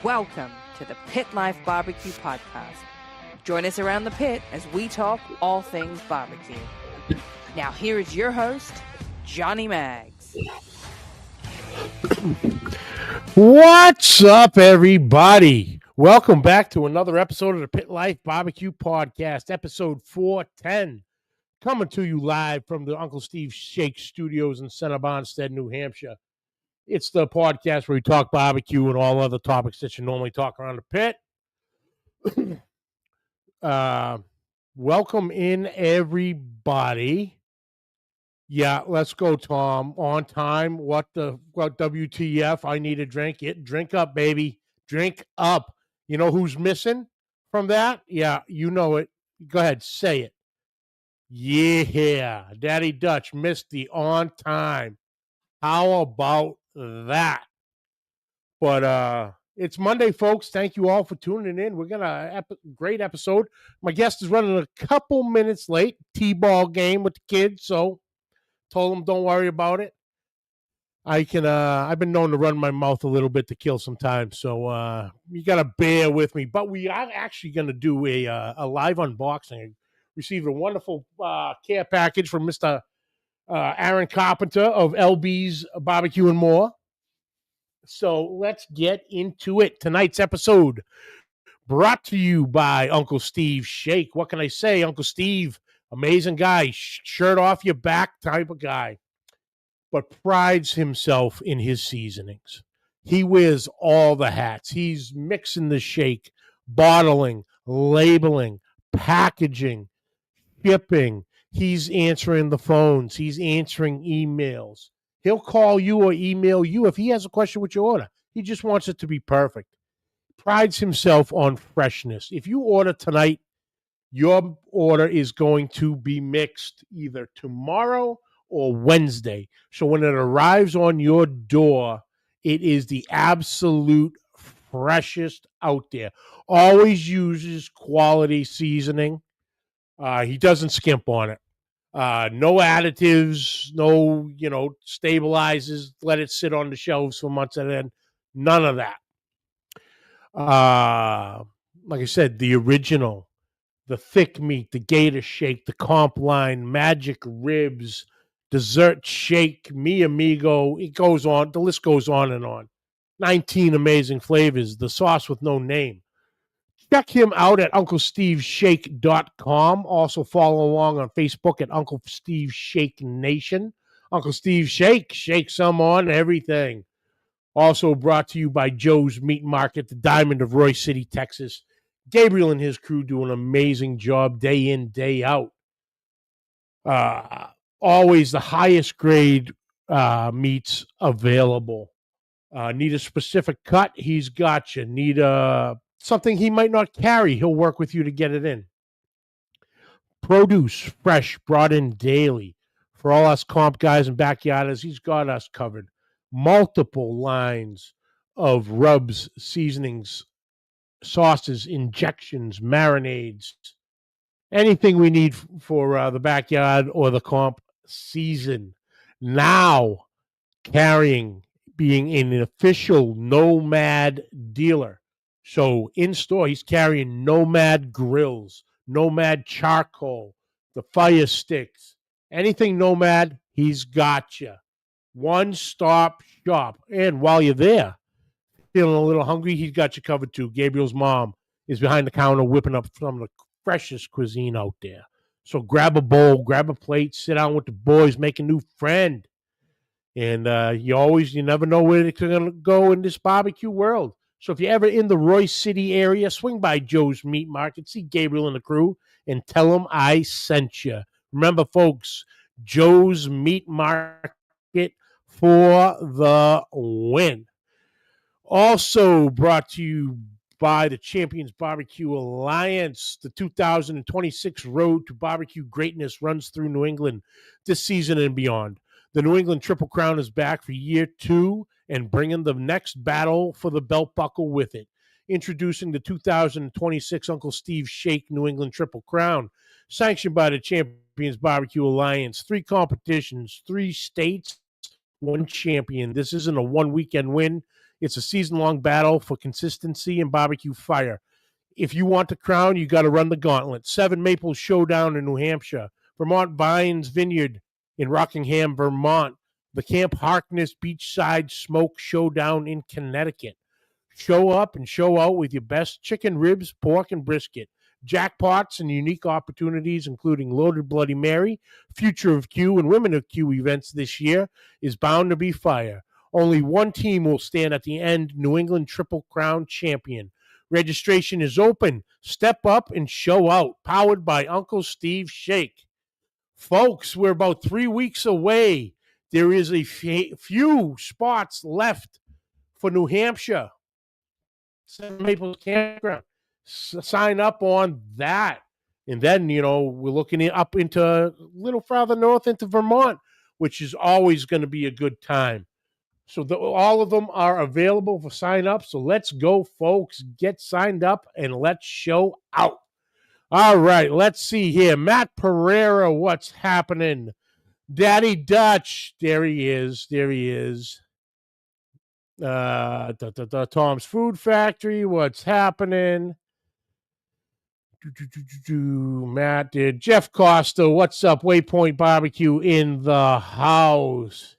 Welcome to the Pit Life Barbecue Podcast. Join us around the pit as we talk all things barbecue. Now here is your host, Johnny Maggs. What's up, everybody? Welcome back to another episode of the Pit Life Barbecue Podcast, episode 410, coming to you live from the Uncle Steve Shake Studios in Center Bondstead, New Hampshire. It's the podcast where we talk barbecue and all other topics that you normally talk around the pit. Welcome in, everybody. Yeah, let's go, Tom. On time. What WTF? I need a drink. Drink up, baby. Drink up. You know who's missing from that? Yeah, you know it. Go ahead, say it. Yeah, Daddy Dutch missed the on time. How about that? But it's Monday, folks. Thank you all for tuning in. We're gonna great episode. My guest is running a couple minutes late. T-ball game with the kids, so told him don't worry about it. I've been known to run my mouth a little bit to kill some time, so you gotta bear with me. But we are actually gonna do a live unboxing. I received a wonderful care package from Mr. Aaron Carpenter of LB's Barbecue and More. So let's get into it. Tonight's episode brought to you by Uncle Steve Shake. What can I say? Uncle Steve, amazing guy, shirt off your back type of guy, but prides himself in his seasonings. He wears all the hats. He's mixing the shake, bottling, labeling, packaging, shipping. He's answering the phones. He's answering emails. He'll call you or email you if he has a question with your order. He just wants it to be perfect. Prides himself on freshness. If you order tonight, your order is going to be mixed either tomorrow or Wednesday. So when it arrives on your door, it is the absolute freshest out there. Always uses quality seasoning. He doesn't skimp on it. No additives, no, stabilizers, let it sit on the shelves for months and then none of that. Like I said, the original, the thick meat, the gator shake, the comp line, magic ribs, dessert shake, mi amigo, it goes on, the list goes on and on. 19 amazing flavors, the sauce with no name. Check him out at UncleSteveShake.com. Also follow along on Facebook at Uncle Steve Shake Nation. Uncle Steve Shake, shake some on everything. Also brought to you by Joe's Meat Market, the Diamond of Roy City, Texas. Gabriel and his crew do an amazing job day in, day out. Always the highest grade meats available. Need a specific cut? He's got you. Need something he might not carry, he'll work with you to get it in. Produce, fresh, brought in daily. For all us comp guys and backyarders, he's got us covered. Multiple lines of rubs, seasonings, sauces, injections, marinades, anything we need for the backyard or the comp season. Now being an official Nomad dealer. So in store, he's carrying Nomad grills, Nomad charcoal, the fire sticks, anything Nomad, he's got you. One-stop shop. And while you're there, feeling a little hungry, he's got you covered too. Gabriel's mom is behind the counter whipping up some of the freshest cuisine out there. So grab a bowl, grab a plate, sit down with the boys, make a new friend. And you never know where it's going to go in this barbecue world. So if you're ever in the Roy City area, swing by Joe's Meat Market, see Gabriel and the crew, and tell them I sent you. Remember, folks, Joe's Meat Market for the win. Also brought to you by the Champions Barbecue Alliance. The 2026 Road to Barbecue Greatness runs through New England this season and beyond. The New England Triple Crown is back for year 2 and bringing the next battle for the belt buckle with it. Introducing the 2026 Uncle Steve Shake New England Triple Crown, sanctioned by the Champions Barbecue Alliance. 3 competitions, 3 states, one champion. This isn't a one weekend win. It's a season-long battle for consistency and barbecue fire. If you want the crown, you got to run the gauntlet. Seven Maples Showdown in New Hampshire, Vermont Vines Vineyard in Rockingham, Vermont, the Camp Harkness Beachside Smoke Showdown in Connecticut. Show up and show out with your best chicken, ribs, pork, and brisket. Jackpots and unique opportunities, including Loaded Bloody Mary, Future of Q, and Women of Q events this year, is bound to be fire. Only one team will stand at the end, New England Triple Crown champion. Registration is open. Step up and show out. Powered by Uncle Steve Shake. Folks, we're about 3 weeks away. There is a few spots left for New Hampshire. Seven Maples Campground. Sign up on that. And then, we're looking up into a little farther north into Vermont, which is always going to be a good time. So all of them are available for sign up. So let's go, folks. Get signed up and let's show out. All right, let's see here. Matt Pereira, what's happening? Daddy Dutch, there he is. Tom's Food Factory, what's happening? Matt did. Jeff Costa, what's up? Waypoint Barbecue in the house.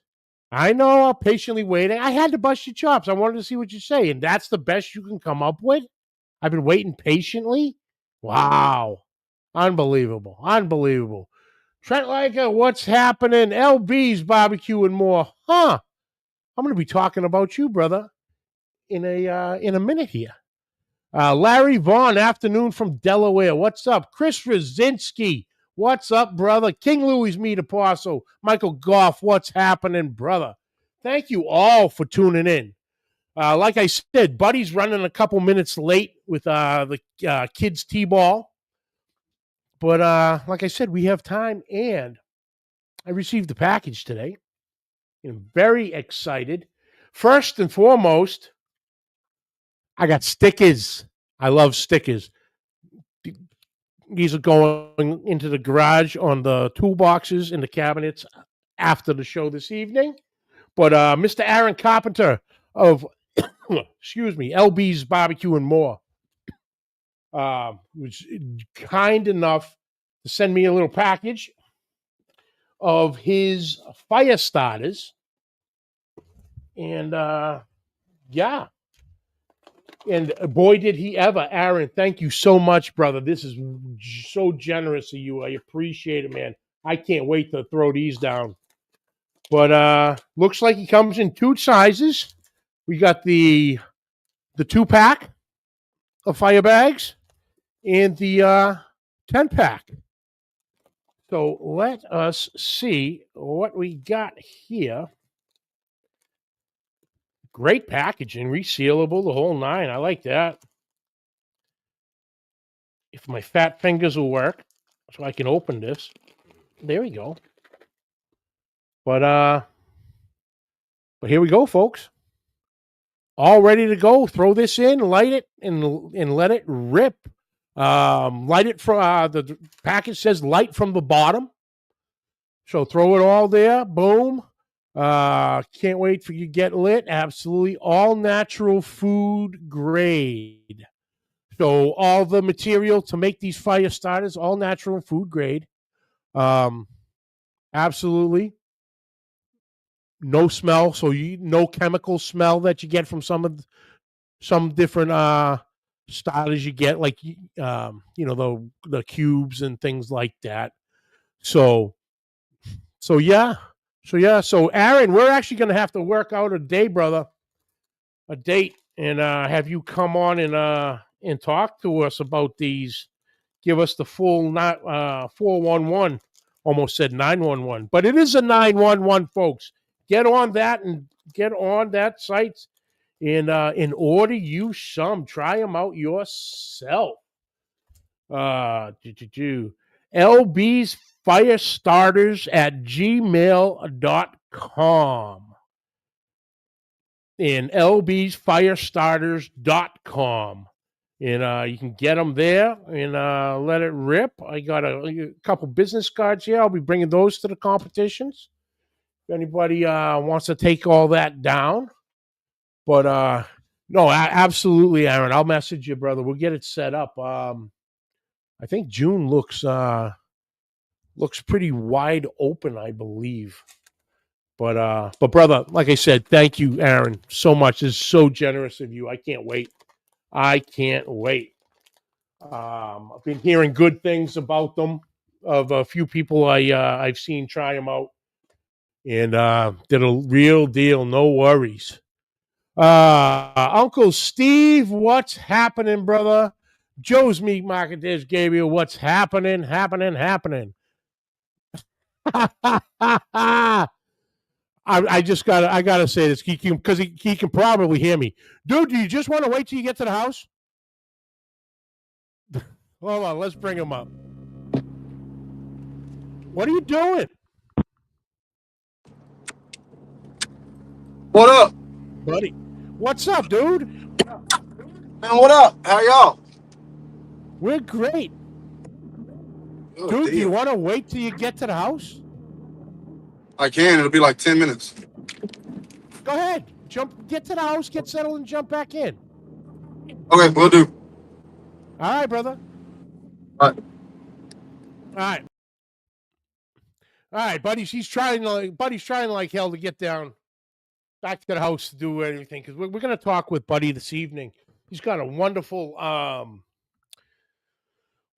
I know, I'm patiently waiting. I had to bust your chops. I wanted to see what you say, and that's the best you can come up with? I've been waiting patiently? Wow. Unbelievable. Trent Leica, what's happening? LB's Barbecue and more. I'm going to be talking about you, brother, in a minute here. Larry Vaughn, afternoon from Delaware. What's up? Chris Rosinski. What's up, brother? King Louis Meat Apostle. Michael Goff, what's happening, brother? Thank you all for tuning in. Like I said, Buddy's running a couple minutes late with the kids' T-ball. But like I said, we have time, and I received the package today. I'm very excited. First and foremost, I got stickers. I love stickers. These are going into the garage on the toolboxes in the cabinets after the show this evening. But Mr. Aaron Carpenter of, LB's Barbecue and More was kind enough to send me a little package of his fire starters. And, yeah. And boy, did he ever. Aaron, thank you so much, brother. This is so generous of you. I appreciate it, man. I can't wait to throw these down. But looks like he comes in two sizes. We got the 2-pack of fire bags and the 10-pack. So let us see what we got here. Great packaging, resealable, the whole nine. I like that. If my fat fingers will work, so I can open this. There we go. But here we go, folks. All ready to go. Throw this in, light it, and let it rip. Light it from the package says light from the bottom. So throw it all there. Boom. Can't wait for you to get lit. Absolutely all natural food grade. So all the material to make these fire starters, all natural food grade. Absolutely. No smell. So no chemical smell that you get from some different starters you get, like the cubes and things like that. So yeah. So Aaron, we're actually going to have to work out a day, brother, a date, and have you come on and talk to us about these. Give us the full 411. Almost said 911, but it is a 911, folks. Get on that site and order you some. Try them out yourself. LB's Firestarters at gmail.com. And lbsfirestarters.com. And you can get them there and let it rip. I got a couple business cards here. I'll be bringing those to the competitions. if anybody wants to take all that down. But no, absolutely, Aaron. I'll message you, brother. We'll get it set up. I think June looks pretty wide open, I believe. But brother, like I said, thank you, Aaron, so much. It's so generous of you. I can't wait. I've been hearing good things about them of a few people I've seen try them out, and did a real deal. No worries. Uncle Steve, what's happening, brother? Joe's Meat Market. There's Gabriel. What's happening? I gotta say this because he can probably hear me. Dude, do you just want to wait till you get to the house? Hold on, let's bring him up. What are you doing? What up, buddy? What's up, dude? Man, what up? How y'all? We're great. Oh, dude, dear. Do you want to wait till you get to the house? I can. It'll be like 10 minutes. Go ahead. Get to the house, get settled, and jump back in. Okay, we'll do. All right, brother. All right. All right, buddies. He's trying like hell to get down back to the house to do everything, because we're going to talk with Buddy this evening. He's got a wonderful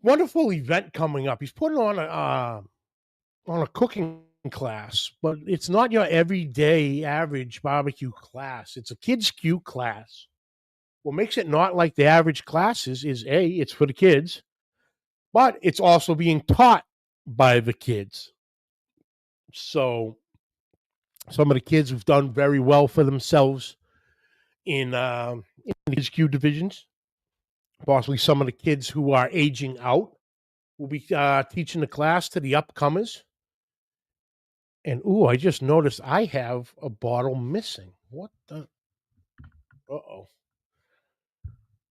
event coming up. He's putting on a cooking class, but it's not your everyday average barbecue class. It's a KidsQue class. What makes it not like the average classes is it's for the kids, but it's also being taught by the kids. So some of the kids who've done very well for themselves in the KidsQue divisions, possibly some of the kids who are aging out, will be teaching the class to the upcomers. And I just noticed I have a bottle missing. What the? Uh-oh.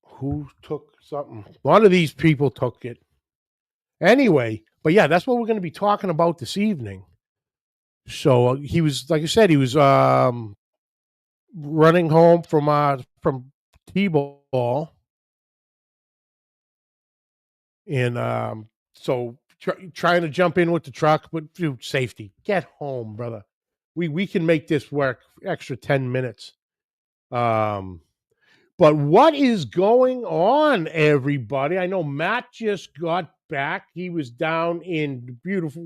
Who took something? One of these people took it. Anyway, but yeah, that's what we're going to be talking about this evening. So he was, like I said, he was running home from T-ball, and so trying to jump in with the truck, but dude, safety. Get home, brother. We can make this work. Extra 10 minutes. But what is going on, everybody? I know Matt just got back. He was down in the beautiful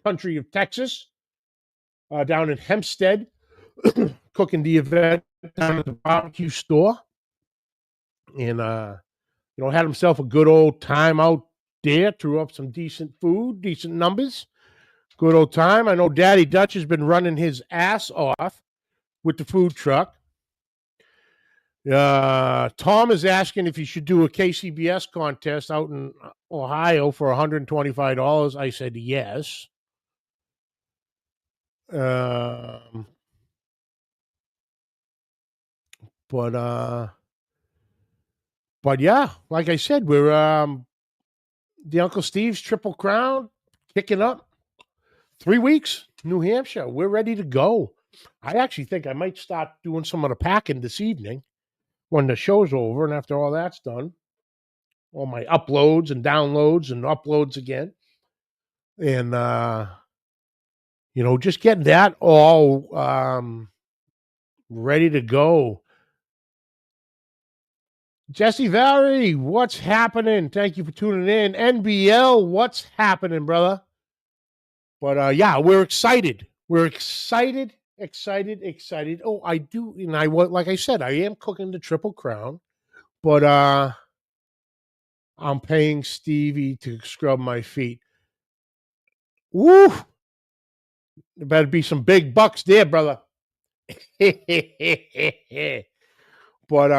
country of Texas, down in Hempstead, cooking the event down at the barbecue store. And, had himself a good old time out there, threw up some decent food, decent numbers. Good old time. I know Daddy Dutch has been running his ass off with the food truck. Tom is asking if he should do a KCBS contest out in Ohio for $125. I said yes. But yeah, like I said, we're the Uncle Steve's Triple Crown kicking up. 3 weeks, New Hampshire. We're ready to go. I actually think I might start doing some of the packing this evening when the show's over, and after all that's done, all my uploads and downloads and uploads again, and just getting that all ready to go. Jesse Valerie, what's happening? Thank you for tuning in. NBL, what's happening, brother? But yeah, we're excited. We're excited. Oh, I do, and like I said, I am cooking the Triple Crown, but I'm paying Stevie to scrub my feet. Woo! There better be some big bucks there, brother. But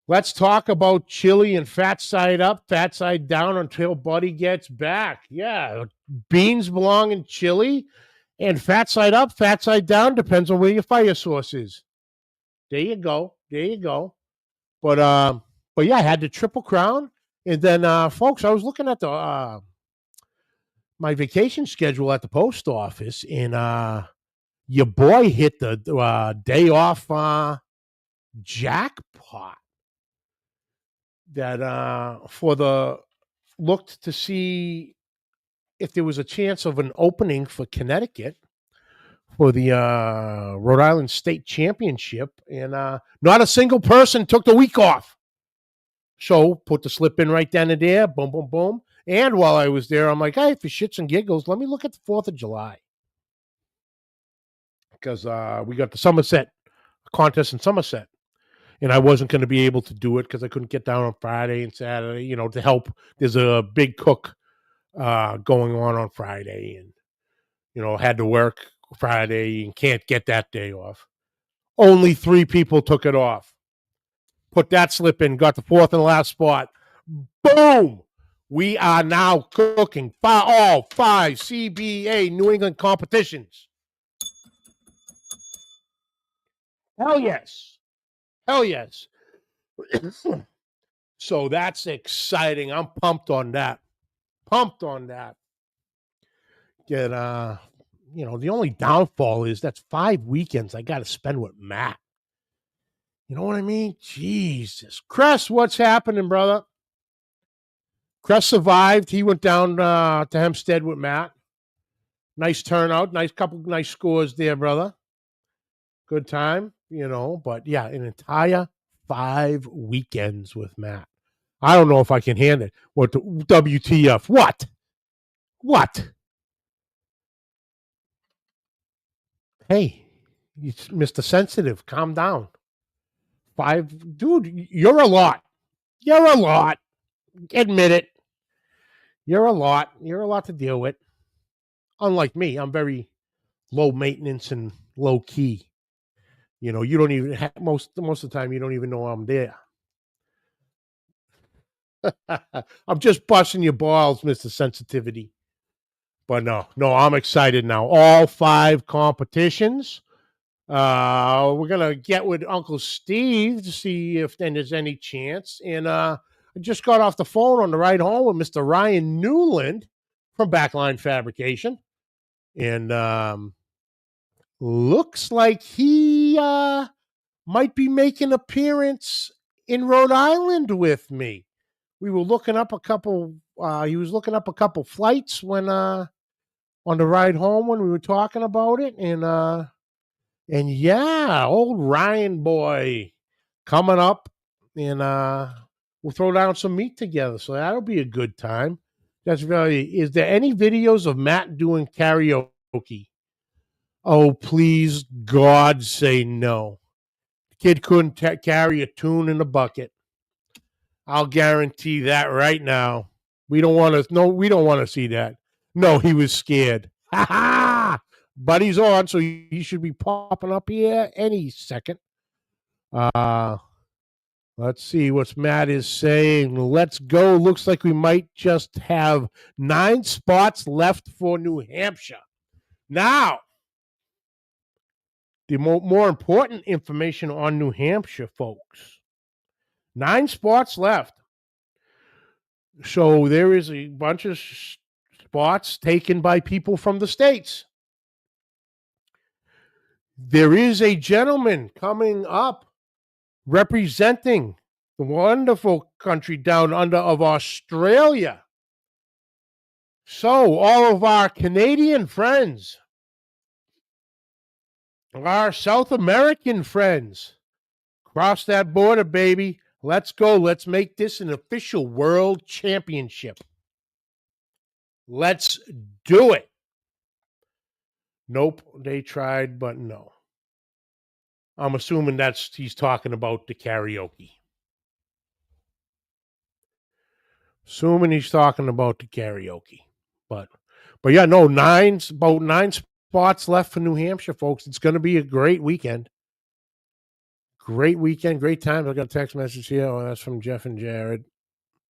let's talk about chili and fat side up, fat side down until Buddy gets back. Yeah, beans belong in chili, and fat side up, fat side down depends on where your fire source is. There you go. But yeah, I had the Triple Crown, and then folks, I was looking at the my vacation schedule at the post office, and your boy hit the day off jackpot that for the looked to see if there was a chance of an opening for Connecticut for the Rhode Island State Championship, and not a single person took the week off. So put the slip in right then and there, boom, boom, boom. And while I was there, I'm like, hey, for shits and giggles, let me look at the 4th of July. Because we got the Somerset contest in Somerset. And I wasn't going to be able to do it because I couldn't get down on Friday and Saturday, to help. There's a big cook going on Friday, and, had to work Friday and can't get that day off. Only 3 people took it off. Put that slip in, got the 4th and last spot. Boom! We are now cooking all 5 CBA New England competitions. Hell yes. Hell yes. So that's exciting. I'm pumped on that. Get the only downfall is that's 5 weekends I got to spend with Matt. You know what I mean? Jesus. Cress, what's happening, brother? Cress survived. He went down to Hempstead with Matt. Nice turnout. Couple nice scores there, brother. Good time, But yeah, an entire 5 weekends with Matt. I don't know if I can handle it. What WTF? What? Hey, Mr. Sensitive, calm down. 5, dude, you're a lot. Admit it. You're a lot. You're a lot to deal with. Unlike me, I'm very low maintenance and low key. You don't even have, most of the time you don't even know I'm there. I'm just busting your balls, Mr. Sensitivity. But no, I'm excited now. All 5 competitions. We're gonna get with Uncle Steve to see if then there's any chance. And I just got off the phone on the ride home with Mr. Ryan Newland from Backline Fabrication, and looks like he might be making an appearance in Rhode Island with me. We were looking up a couple. He was looking up a couple flights when on the ride home when we were talking about it, and yeah, old Ryan boy coming up, and we'll throw down some meat together. So that'll be a good time. Is there any videos of Matt doing karaoke? Oh, please, God, say no. The kid couldn't carry a tune in a bucket. I'll guarantee that right now. We don't want to see that. No, he was scared. Ha ha! But he's on, so he should be popping up here any second. Let's see what Matt is saying. Let's go. Looks like we might just have 9 spots left for New Hampshire. Now, the more important information on New Hampshire, folks. 9 spots left. So there is a bunch of spots taken by people from the States. There is a gentleman coming up representing the wonderful country down under of Australia. So all of our Canadian friends, our South American friends, cross that border, baby. Let's go. Let's make this an official world championship. Let's do it. Nope, they tried, but no. I'm assuming he's talking about the karaoke. Assuming he's talking about the karaoke. But yeah, no, about 9 spots left for New Hampshire, folks. It's going to be a great weekend. Great weekend, great times. I got a text message here. Oh, that's from Jeff and Jared.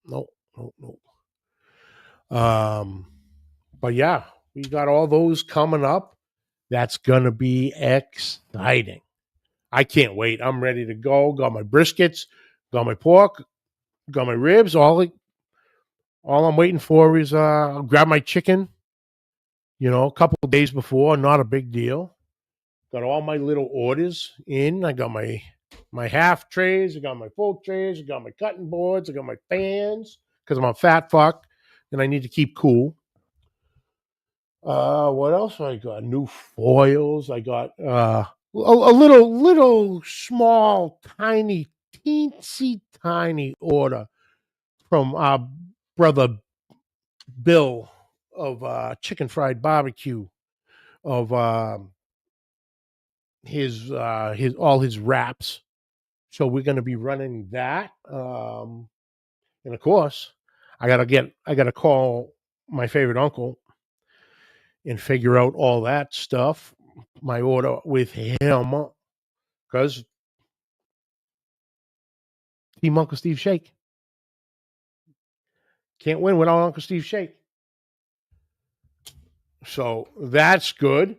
Nope. But yeah, we got all those coming up. That's going to be exciting. I can't wait. I'm ready to go. Got my briskets, got my pork, got my ribs. All I'm waiting for is I'll grab my chicken a couple of days before, not a big deal. Got all my little orders in. I got my half trays. I got my full trays. I got my cutting boards. I got my fans because I'm a fat fuck and I need to keep cool. What else I got? New foils. I got a little small, tiny, teensy tiny order from our brother Bill of Chicken Fried Barbecue of his all his wraps. So we're going to be running that, and of course, I gotta call my favorite uncle and figure out all that stuff. My order with him because Team Uncle Steve Shake can't win without Uncle Steve Shake. So that's good.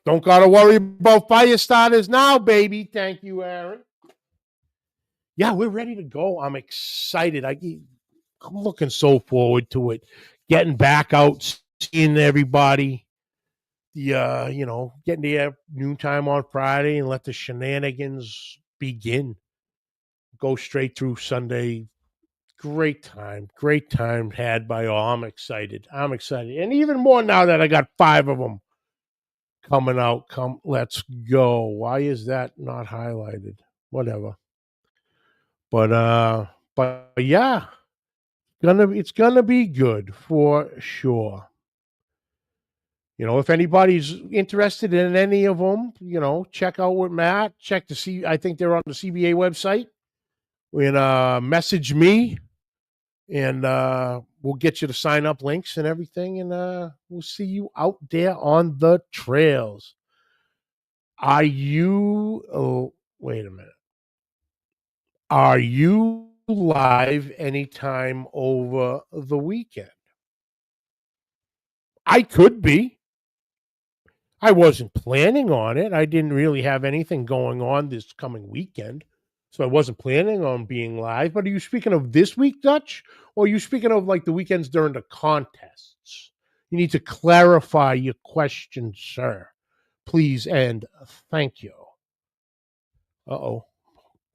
Don't gotta worry about fire starters now, baby. Thank you, Aaron. Yeah, we're ready to go. I'm excited. I'm looking so forward to it. Getting back out, seeing everybody. Getting there noontime on Friday and let the shenanigans begin. Go straight through Sunday. Great time had by all. I'm excited. And even more now that I got 5 of them coming out. Let's go. Why is that not highlighted? Whatever. But yeah, it's gonna be good for sure. If anybody's interested in any of them, check out with Matt. Check to see. I think they're on the CBA website. And message me, and we'll get you the sign up links and everything, and we'll see you out there on the trails. Are you? Oh, wait a minute. Are you live anytime over the weekend? I could be. I wasn't planning on it. I didn't really have anything going on this coming weekend. So I wasn't planning on being live. But are you speaking of this week, Dutch? Or are you speaking of like the weekends during the contests? You need to clarify your question, sir. Please and thank you. Uh-oh.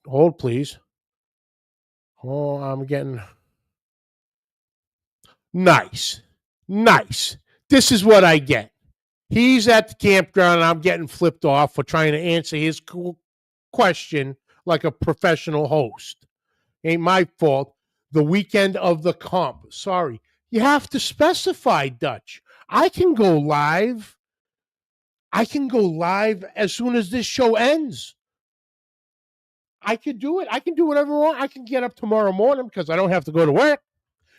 Hold, please. Oh, I'm getting... Nice. This is what I get. He's at the campground and I'm getting flipped off for trying to answer his question like a professional host. Ain't my fault. The weekend of the comp. Sorry. You have to specify, Dutch. I can go live as soon as this show ends. I could do it. I can do whatever I want. I can get up tomorrow morning because I don't have to go to work,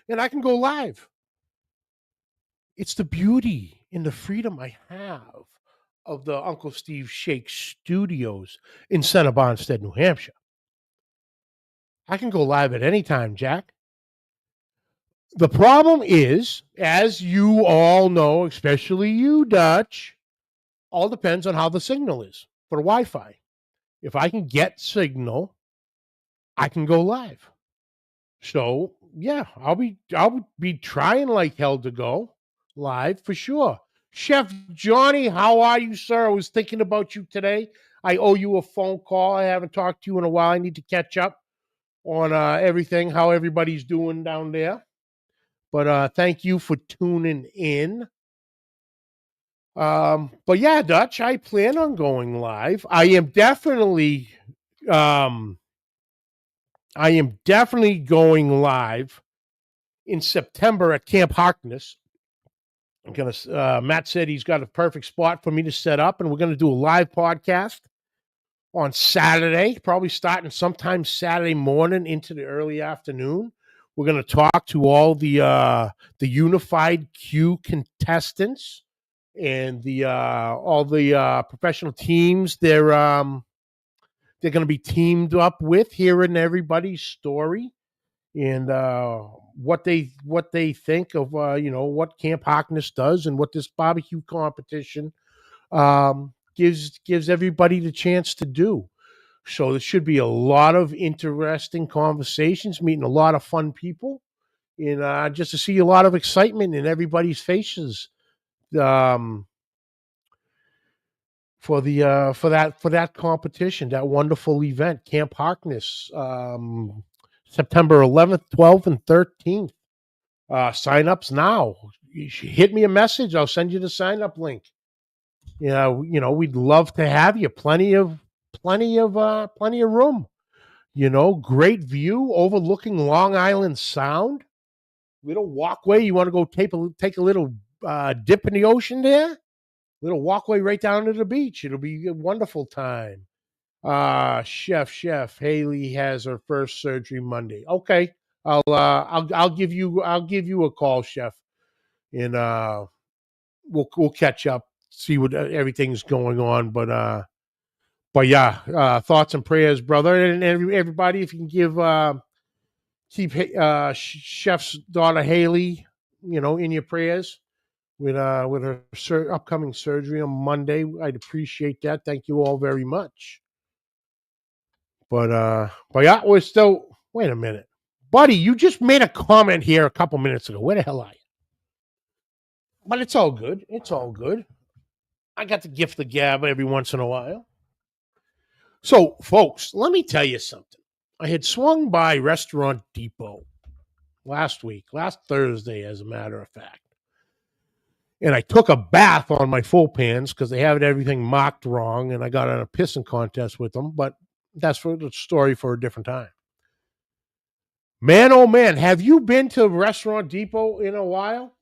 and I can go live. It's the beauty and the freedom I have of the Uncle Steve Shake Studios in Center Bonstead, New Hampshire. I can go live at any time, Jack. The problem is, as you all know, especially you, Dutch, all depends on how the signal is for the Wi-Fi. If I can get signal, I can go live. So, yeah, I'll be trying like hell to go live for sure. Chef Johnny, how are you, sir? I was thinking about you today. I owe you a phone call. I haven't talked to you in a while. I need to catch up on everything, how everybody's doing down there. But thank you for tuning in. But yeah, Dutch, I plan on going live. I am definitely going live in September at Camp Harkness. Matt said he's got a perfect spot for me to set up, and we're gonna do a live podcast on Saturday, probably starting sometime Saturday morning into the early afternoon. We're gonna talk to all the Unified Q contestants and all the professional teams they're gonna be teamed up with, hearing everybody's story and what they think of what Camp Harkness does and what this barbecue competition gives everybody the chance to do. So there should be a lot of interesting conversations, meeting a lot of fun people, and just to see a lot of excitement in everybody's faces for that competition, that wonderful event, Camp Harkness, September 11th, 12th, and 13th. Sign-ups now. You should hit me a message. I'll send you the sign-up link. We'd love to have you. Plenty of room. Great view overlooking Long Island Sound. Little walkway. You want to go take a little dip in the ocean there? Little walkway right down to the beach. It'll be a wonderful time. Chef Haley has her first surgery Monday. Okay, I'll give you a call, Chef, and we'll catch up, see what everything's going on. But yeah, thoughts and prayers, brother, and everybody. If you can keep Chef's daughter Haley, in your prayers with her upcoming surgery on Monday. I'd appreciate that. Thank you all very much. But yeah, we're still. Wait a minute, buddy. You just made a comment here a couple minutes ago. Where the hell are you? But it's all good. It's all good. I got the gift of gab every once in a while. So, folks, let me tell you something. I had swung by Restaurant Depot last Thursday, as a matter of fact. And I took a bath on my full pans because they have everything marked wrong, and I got in a pissing contest with them. But that's for the story for a different time. Man, oh man, have you been to Restaurant Depot in a while?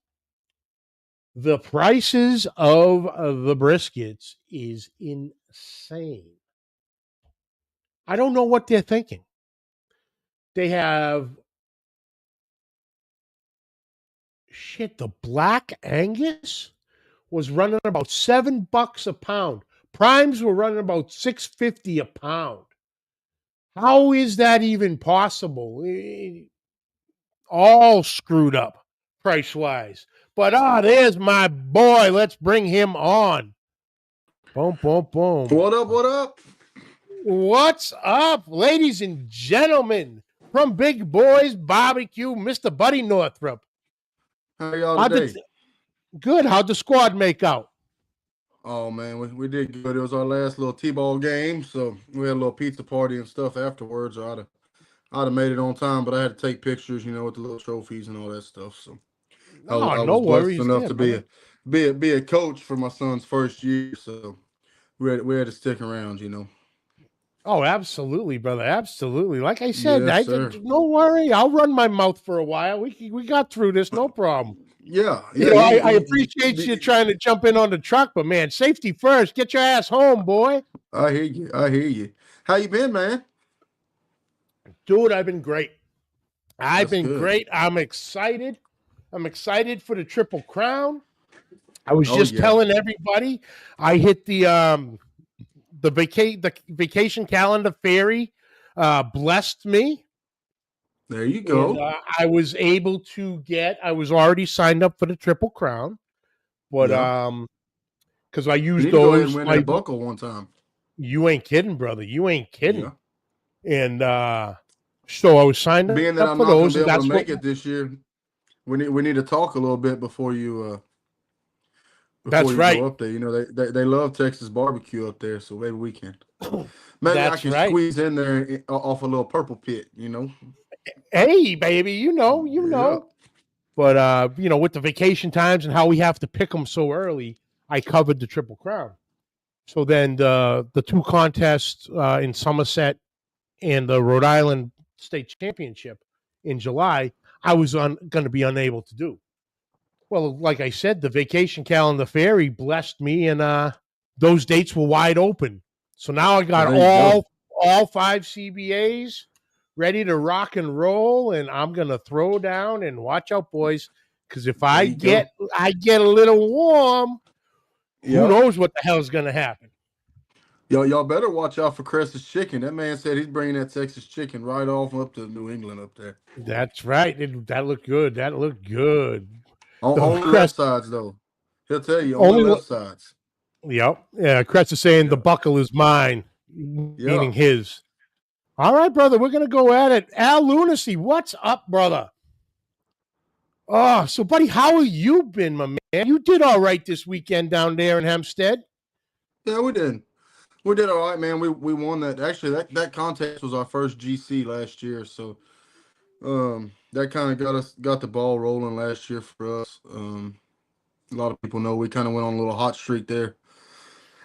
The prices of the briskets is insane. I don't know what they're thinking. They have the Black Angus was running about $7 a pound. Primes were running about $6.50 a pound. How is that even possible? All screwed up price-wise. But there's my boy. Let's bring him on. Boom, boom, boom. What up? What up? What's up, ladies and gentlemen? From Big Boys BBQ, Mr. Buddy Northrup. How y'all today? Good. How'd the squad make out? Oh, man, we did good. It was our last little T-ball game, so we had a little pizza party and stuff afterwards. I'd have made it on time, but I had to take pictures, with the little trophies and all that stuff. So I was blessed enough to be a coach for my son's first year, so we had to stick around, Oh, absolutely, brother. Absolutely. Like I said, yes, don't worry. I'll run my mouth for a while. We got through this, no problem. Yeah. I appreciate you trying to jump in on the truck, but man, safety first. Get your ass home, boy. I hear you. How you been, man? Dude, I've been great. I've been great. I'm excited. I'm excited for the Triple Crown. I was just telling everybody I hit the vacation calendar fairy blessed me. There you go. And, I was able to I was already signed up for the Triple Crown, but because I used those. Go ahead and win that buckle one time. You ain't kidding, brother. You ain't kidding. Yeah. And so I was signed up for those. Being that I'm not going to be able to make it this year, we need to talk a little bit before you. That's right. Go up there, they love Texas barbecue up there, so maybe we can. Maybe I can squeeze in there off a little purple pit, Hey, baby, you know. Yeah. But with the vacation times and how we have to pick them so early, I covered the Triple Crown. So then the two contests in Somerset and the Rhode Island State Championship in July, I was going to be unable to do. Well, like I said, the vacation calendar fairy blessed me, and those dates were wide open. So now I got all 5 CBAs ready to rock and roll, and I'm gonna throw down and watch out, boys, because if I get a little warm, who knows what the hell is gonna happen. Y'all better watch out for Cress's chicken. That man said he's bringing that Texas chicken right off up to New England up there. That's right. That looked good. On the left sides, though. He'll tell you, on the left sides. Yep. Yeah, Crest is saying the buckle is mine, meaning his. All right, brother, we're going to go at it. Al Lunacy, what's up, brother? Oh, so buddy, how have you been, my man? You did all right this weekend down there in Hempstead. Yeah, we did. We did all right, man. We won that. Actually, that contest was our first GC last year, so that kind of got the ball rolling last year for us. A lot of people know we kind of went on a little hot streak there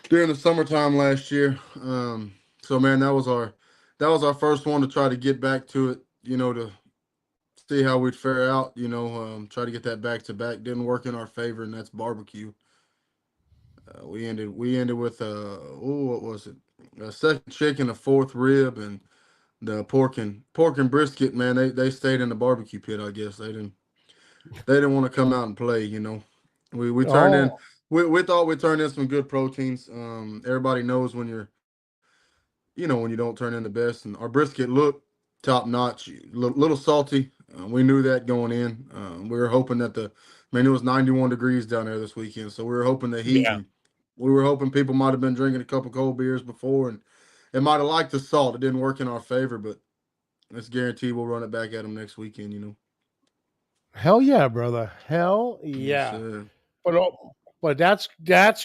during the summertime last year. So man, that was our first one to try to get back to it. To see how we'd fare out. Try to get that back to back. Didn't work in our favor, and that's barbecue. We ended with what was it? A second chicken, a fourth rib, and the pork and brisket. Man, they stayed in the barbecue pit. I guess they didn't want to come out and play. We turned in. Oh, We thought we turned in some good proteins. Everybody knows when you don't turn in the best, and our brisket looked top notch, little salty. We knew that going in. We were hoping that it was 91 degrees down there this weekend, so we were hoping the heat, yeah. and we were hoping people might have been drinking a couple cold beers before, and it might have liked the salt. It didn't work in our favor, but it's guaranteed we'll run it back at them next weekend. Hell yeah, brother. Hell Yes, yeah. sir. But that's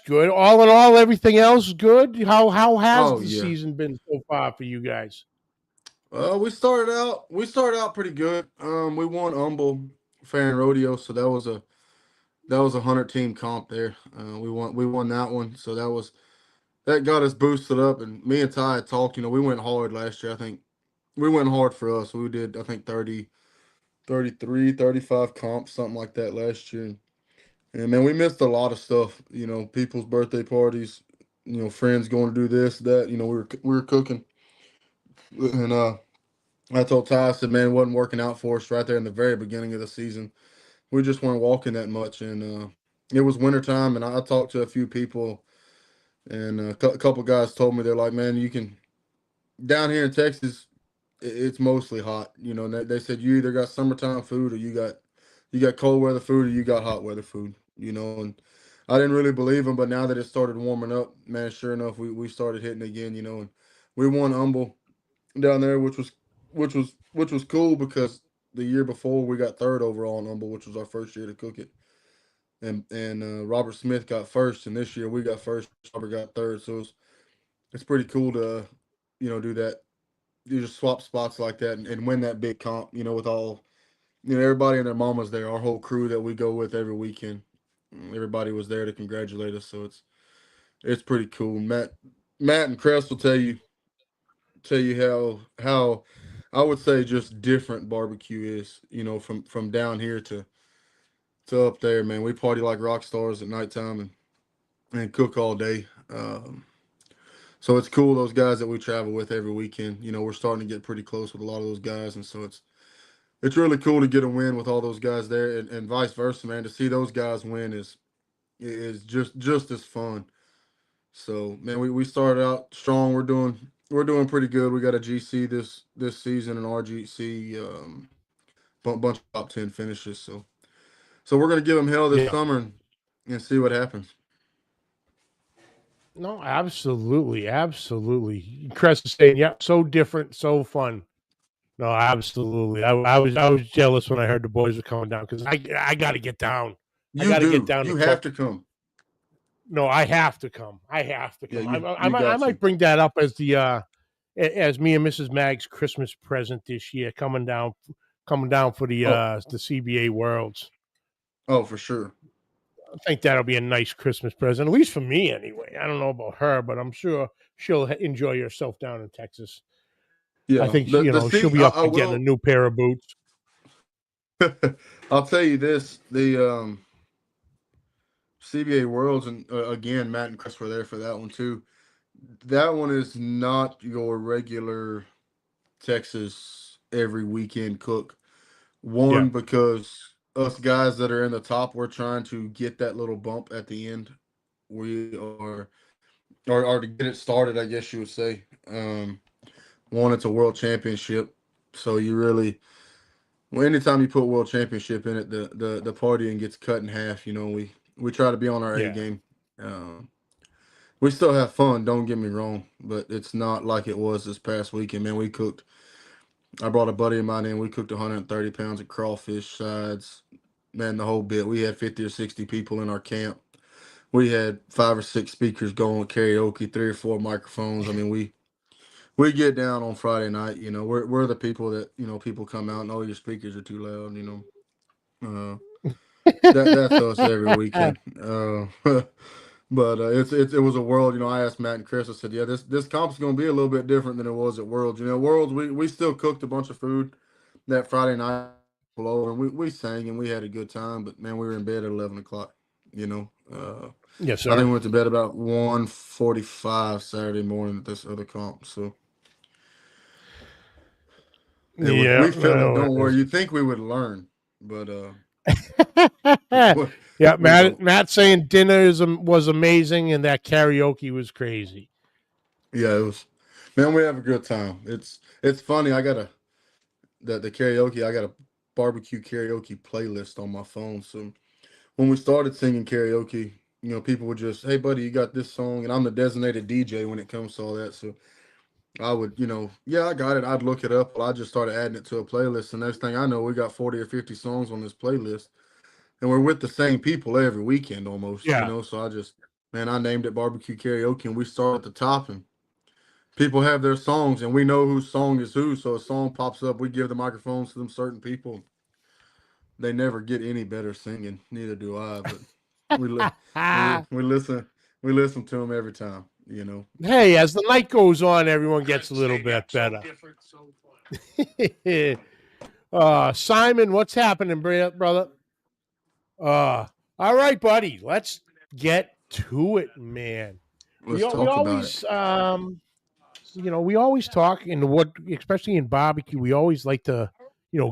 good. All in all, everything else good. How has Oh the yeah. season been so far for you guys? We started out pretty good. We won Humble Fair and Rodeo, so that was a 100 team comp there. We won that one, so that got us boosted up. And me and Ty had talked. We went hard last year. I think we went hard for us. We did, I think, 30, 33, 35 comps, something like that last year. And man, we missed a lot of stuff. People's birthday parties. Friends going to do this, that. We were cooking, and I told Ty, I said, man, it wasn't working out for us right there in the very beginning of the season. We just weren't walking that much, and it was wintertime, and I talked to a few people, and a couple guys told me they're like, man, you can down here in Texas, it's mostly hot. And they said you either got summertime food or you got cold weather food or you got hot weather food. And I didn't really believe them, but now that it started warming up, man, sure enough, we started hitting again. And we won Humble down there, which was cool because the year before we got third overall in Humble, which was our first year to cook it, and Robert Smith got first, and this year we got first, Robert got third, so it's pretty cool to do that. You just swap spots like that and win that big comp, with all everybody and their mamas there, our whole crew that we go with every weekend. Everybody was there to congratulate us, so it's pretty cool. Matt and Cress will tell you how I would say just different barbecue is, from down here to up there, man. We party like rock stars at nighttime and cook all day. So it's cool, those guys that we travel with every weekend. We're starting to get pretty close with a lot of those guys, and so it's really cool to get a win with all those guys there, and vice versa, man. To see those guys win is just as fun. So man, we started out strong. We're doing pretty good. We got a GC this season, and RGC, bunch of top 10 finishes. So we're gonna give them hell this Yeah. summer and see what happens. No, absolutely, absolutely. Crest is saying, "Yeah, so different, so fun." No, absolutely. I was jealous when I heard the boys were coming down because I got to get down. I You got to get do. down to You have cook. to come. No, I have to come. I have to Yeah, come. you I you might I got to. might bring that up as as me and Mrs. Mag's Christmas present this year, coming down for Oh, the CBA Worlds. oh, for sure. I think that'll be a nice Christmas present, at least for me anyway. I don't know about her, but I'm sure she'll enjoy herself down in Texas. I Yeah. think The she'll C be up I to getting a will new pair of boots. I'll tell you this, the CBA Worlds, and again, Matt and Chris were there for that one too. That one is not your regular Texas every weekend cook. Yeah, One, because us guys that are in the top, we're trying to get that little bump at the end. We are, or to get it started, I guess you would say. One, it's a world championship, so you really, well, anytime you put world championship in it, the partying gets cut in half. We try to be on our A yeah. game. Um, we still have fun. Don't get me wrong, but it's not like it was this past weekend. Man, we cooked. I brought a buddy of mine in. We cooked 130 pounds of crawfish sides, man, the whole bit. We had 50 or 60 people in our camp. We had 5 or 6 speakers going karaoke, 3 or 4 microphones. I mean, we get down on Friday night. You know, we're the people that, you know, people come out and, oh, your speakers are too loud. You know, that's us every weekend. But it was a world. You know, I asked Matt and Chris. I said, yeah, this comp's gonna be a little bit different than it was at Worlds. You know, Worlds we still cooked a bunch of food that Friday night over, and we sang and we had a good time. But man, we were in bed at 11 o'clock. You know, Yes, I think sir. we went to bed about 1:45 Saturday morning at this other comp. So yeah, Yeah. we feel it. Don't worry. You think we would learn, but Yeah, we don't. Matt saying dinner was amazing and that karaoke was crazy. Yeah, it was. Man, we have a good time. It's funny. I got the karaoke. I got a barbecue karaoke playlist on my phone. So when we started singing karaoke, you know, people would just, hey, buddy, you got this song, and I'm the designated DJ when it comes to all that. So I would, you know, yeah, I got it. I'd look it up. Well, I just started adding it to a playlist. The next thing I know, we got 40 or 50 songs on this playlist, and we're with the same people every weekend almost. You Yeah. know, so man, I named it barbecue karaoke, and we start at the top and people have their songs and we know whose song is who. So a song pops up, we give the microphones to them certain people. They never get any better singing. Neither do I. But we li- we listen to them every time. You know. Hey, as the night goes on, everyone gets a little bit better. Simon, what's happening, brother? All right, buddy. Let's get to it, man. We Let's we talk about it. always we always talk in what, especially in barbecue, we always like to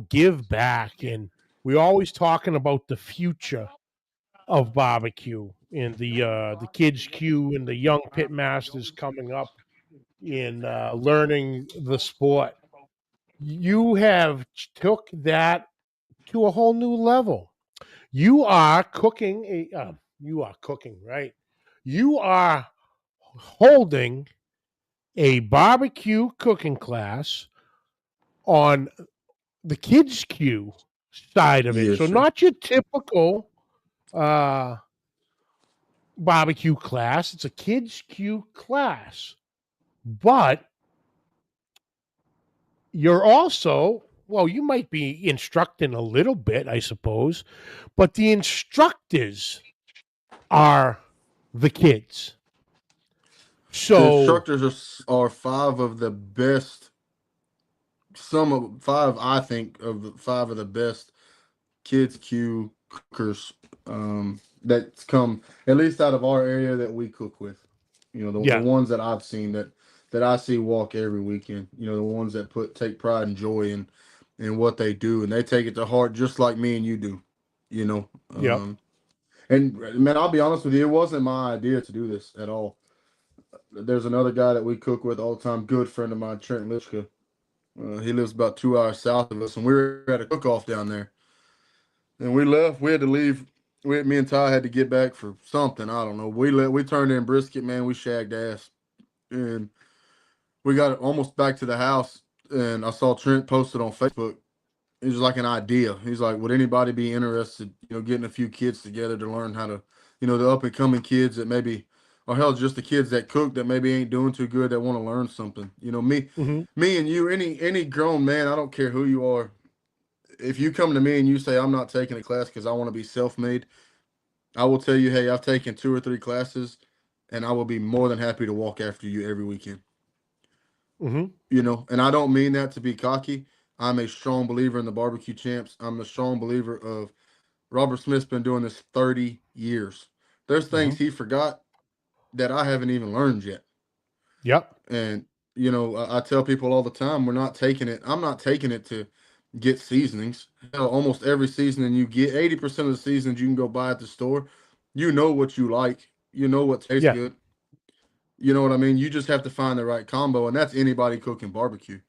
give back, and we always talking about the future of barbecue and the KidsQue and the young pit masters coming up in learning the sport. You have took that to a whole new level. You are cooking you are cooking, right? You are holding a barbecue cooking class on the KidsQue side of it. Yes, So sir. not your typical uh, barbecue class. It's a KidsQue class, but you're also, well, you might be instructing a little bit, I suppose, but the instructors are the kids. The So instructors are 5 of the best. Some of 5, I think, of the 5 of the best KidsQue cookers that's come at least out of our area that we cook with. You know, the yeah, ones that I've seen that I see walk every weekend. You know, the ones that take pride and joy in what they do, and they take it to heart just like me and you do. You know, yep. and man, I'll be honest with you, it wasn't my idea to do this at all. There's another guy that we cook with all the time, good friend of mine, Trent Lichka. He lives about 2 hours south of us, and we were at a cook-off down there. And we left. We had to leave. Me and Ty had to get back for something. I don't know. We turned in brisket, man. We shagged ass, and we got almost back to the house. And I saw Trent posted on Facebook. It was like an idea. He's like, would anybody be interested? You know, getting a few kids together to learn how to, you know, the up and coming kids that maybe, or hell, just the kids that cook that maybe ain't doing too good that want to learn something. You know, Hmm. me and you, any grown man, I don't care who you are, if you come to me and you say I'm not taking a class because I want to be self-made, I will tell you, hey, I've taken 2 or 3 classes, and I will be more than happy to walk after you every weekend. Hmm. You know, and I don't mean that to be cocky. I'm a strong believer in the barbecue champs. I'm a strong believer of Robert Smith's been doing this 30 years. There's Hmm. things he forgot that I haven't even learned yet. Yep. And you know, I tell people all the time, we're not taking it. I'm not taking it to get seasonings. Hell, almost every seasoning you get, 80% of the seasonings you can go buy at the store. You know what you like. You know what tastes Yeah. good. You know what I mean? You just have to find the right combo, and that's anybody cooking barbecue.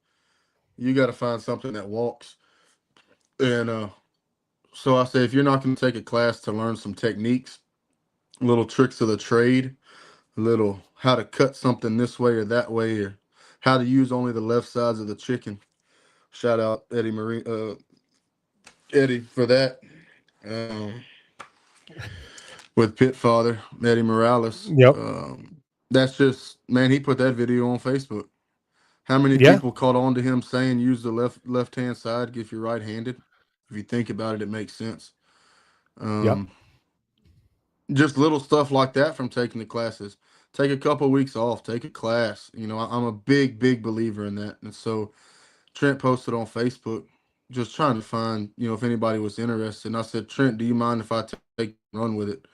You got to find something that walks. And so I say, if you're not going to take a class to learn some techniques, little tricks of the trade, little how to cut something this way or that way, or how to use only the left sides of the chicken. Shout out Eddie for that. um, with Pit Father Eddie Morales. Yep. That's just, man. He put that video on Facebook. How many Yeah. people caught on to him saying use the left hand side if you're right handed? If you think about it, it makes sense. Yep. Um, just little stuff like that from taking the classes. Take a couple of weeks off. Take a class. I'm a big believer in that. And so Trent posted on Facebook, just trying to find, if anybody was interested. And I said, Trent, do you mind if I take run with it?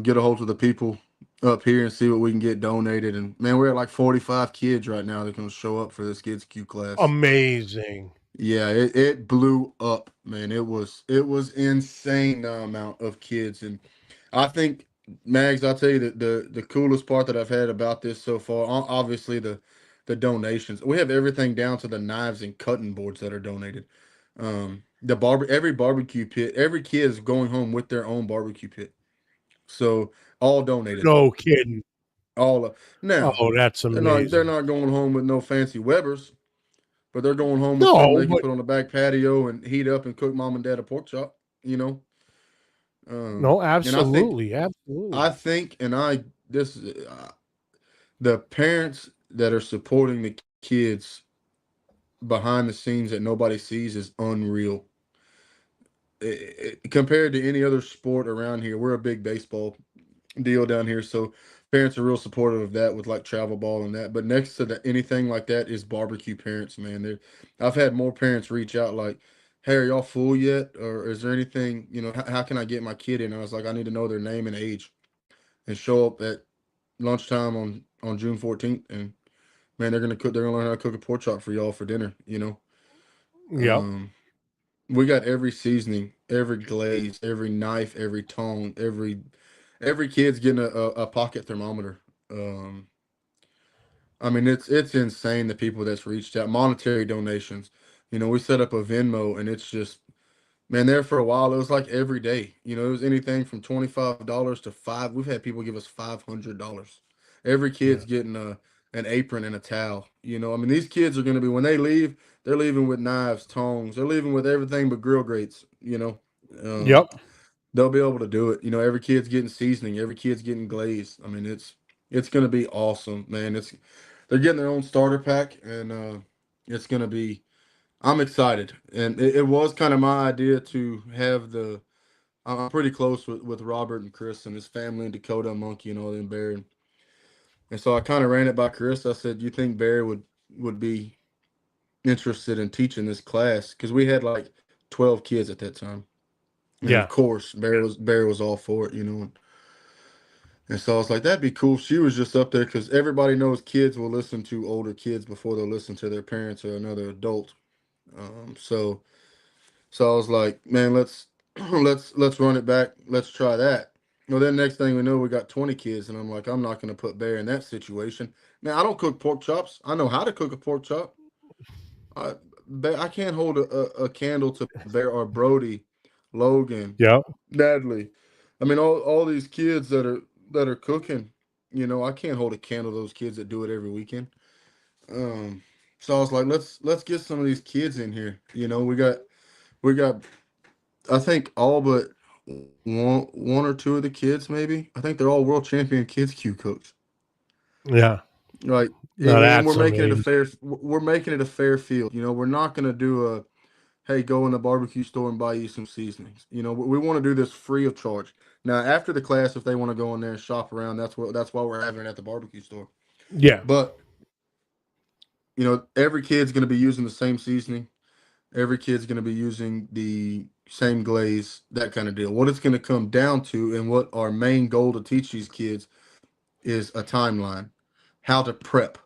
Get a hold of the people up here and see what we can get donated. And man, we're at like 45 kids right now that can show up for this KidsQue class. Amazing. Yeah, it blew up, man. It was insane the amount of kids, and I think, Mags, I'll tell you that the coolest part that I've had about this so far, obviously the donations. We have everything down to the knives and cutting boards that are donated. Every barbecue pit, every kid is going home with their own barbecue pit. So all donated. No kidding. All now Oh, that's they're amazing. not going home with no fancy Webbers, but they're going home with something No, they can but put on the back patio and heat up and cook mom and dad a pork chop. You know, no, and I think absolutely, absolutely. and I this the parents that are supporting the kids behind the scenes that nobody sees is unreal. Compared to any other sport around here, we're a big baseball deal down here, so parents are real supportive of that with like travel ball and that. But next to anything like that is barbecue parents, man. I've had more parents reach out like, "Hey, are y'all full yet? Or is there anything? How can I get my kid in?" I was like, "I need to know their name and age, and show up at lunchtime on June 14th, and man, they're gonna cook. They're gonna learn how to cook a pork chop for y'all for dinner. Yep. Um, we got every seasoning, every glaze, every knife, every tong, every kid's getting a pocket thermometer. Um, I mean, it's insane the people that's reached out, monetary donations. We set up a Venmo, and it's just, man, there for a while it was like every day. It was anything from $25 to five. We've had people give us $500. Every Yeah. kid's getting an apron and a towel. I mean, these kids are going to be, when they leave, they're leaving with knives, tongs. They're leaving with everything but grill grates. Um, Yep. they'll be able to do it. Every kid's getting seasoning, every kid's getting glaze. I mean, it's gonna be awesome, man. They're getting their own starter pack, and it's gonna be. I'm excited, and it was kind of my idea to have the. I'm pretty close with Robert and Chris and his family and Dakota, Monkey, and all them Barry, and so I kind of ran it by Chris. I said, "You think Barry would be interested in teaching this class?" Because we had like 12 kids at that time. And of Yeah. course, Barry was all for it. And so I was like, that'd be cool. She was just up there because everybody knows kids will listen to older kids before they'll listen to their parents or another adult. So I was like, man, let's let's run it back. Let's try that. Well, then next thing we know, we got 20 kids, and I'm like, I'm not going to put Barry in that situation. Now I don't cook pork chops. I know how to cook a pork chop. I I can't hold a candle to Bear or Brody, Logan, Yep. Natalie. I mean, all these kids that are cooking. I can't hold a candle to those kids that do it every weekend. Um, so I was like, let's get some of these kids in here. We got I think all but one or two of the kids, maybe. I think they're all world champion KidsQue cooks. Yeah. Like, No, and that's amazing. we're making it a fair field. We're not going to do a, hey, go in the barbecue store and buy you some seasonings. We want to do this free of charge. Now, after the class, if they want to go in there and shop around, that's why we're having it at the barbecue store. Yeah. But every kid's going to be using the same seasoning. Every kid's going to be using the same glaze, that kind of deal. What it's going to come down to, and what our main goal to teach these kids is a timeline, how to prep,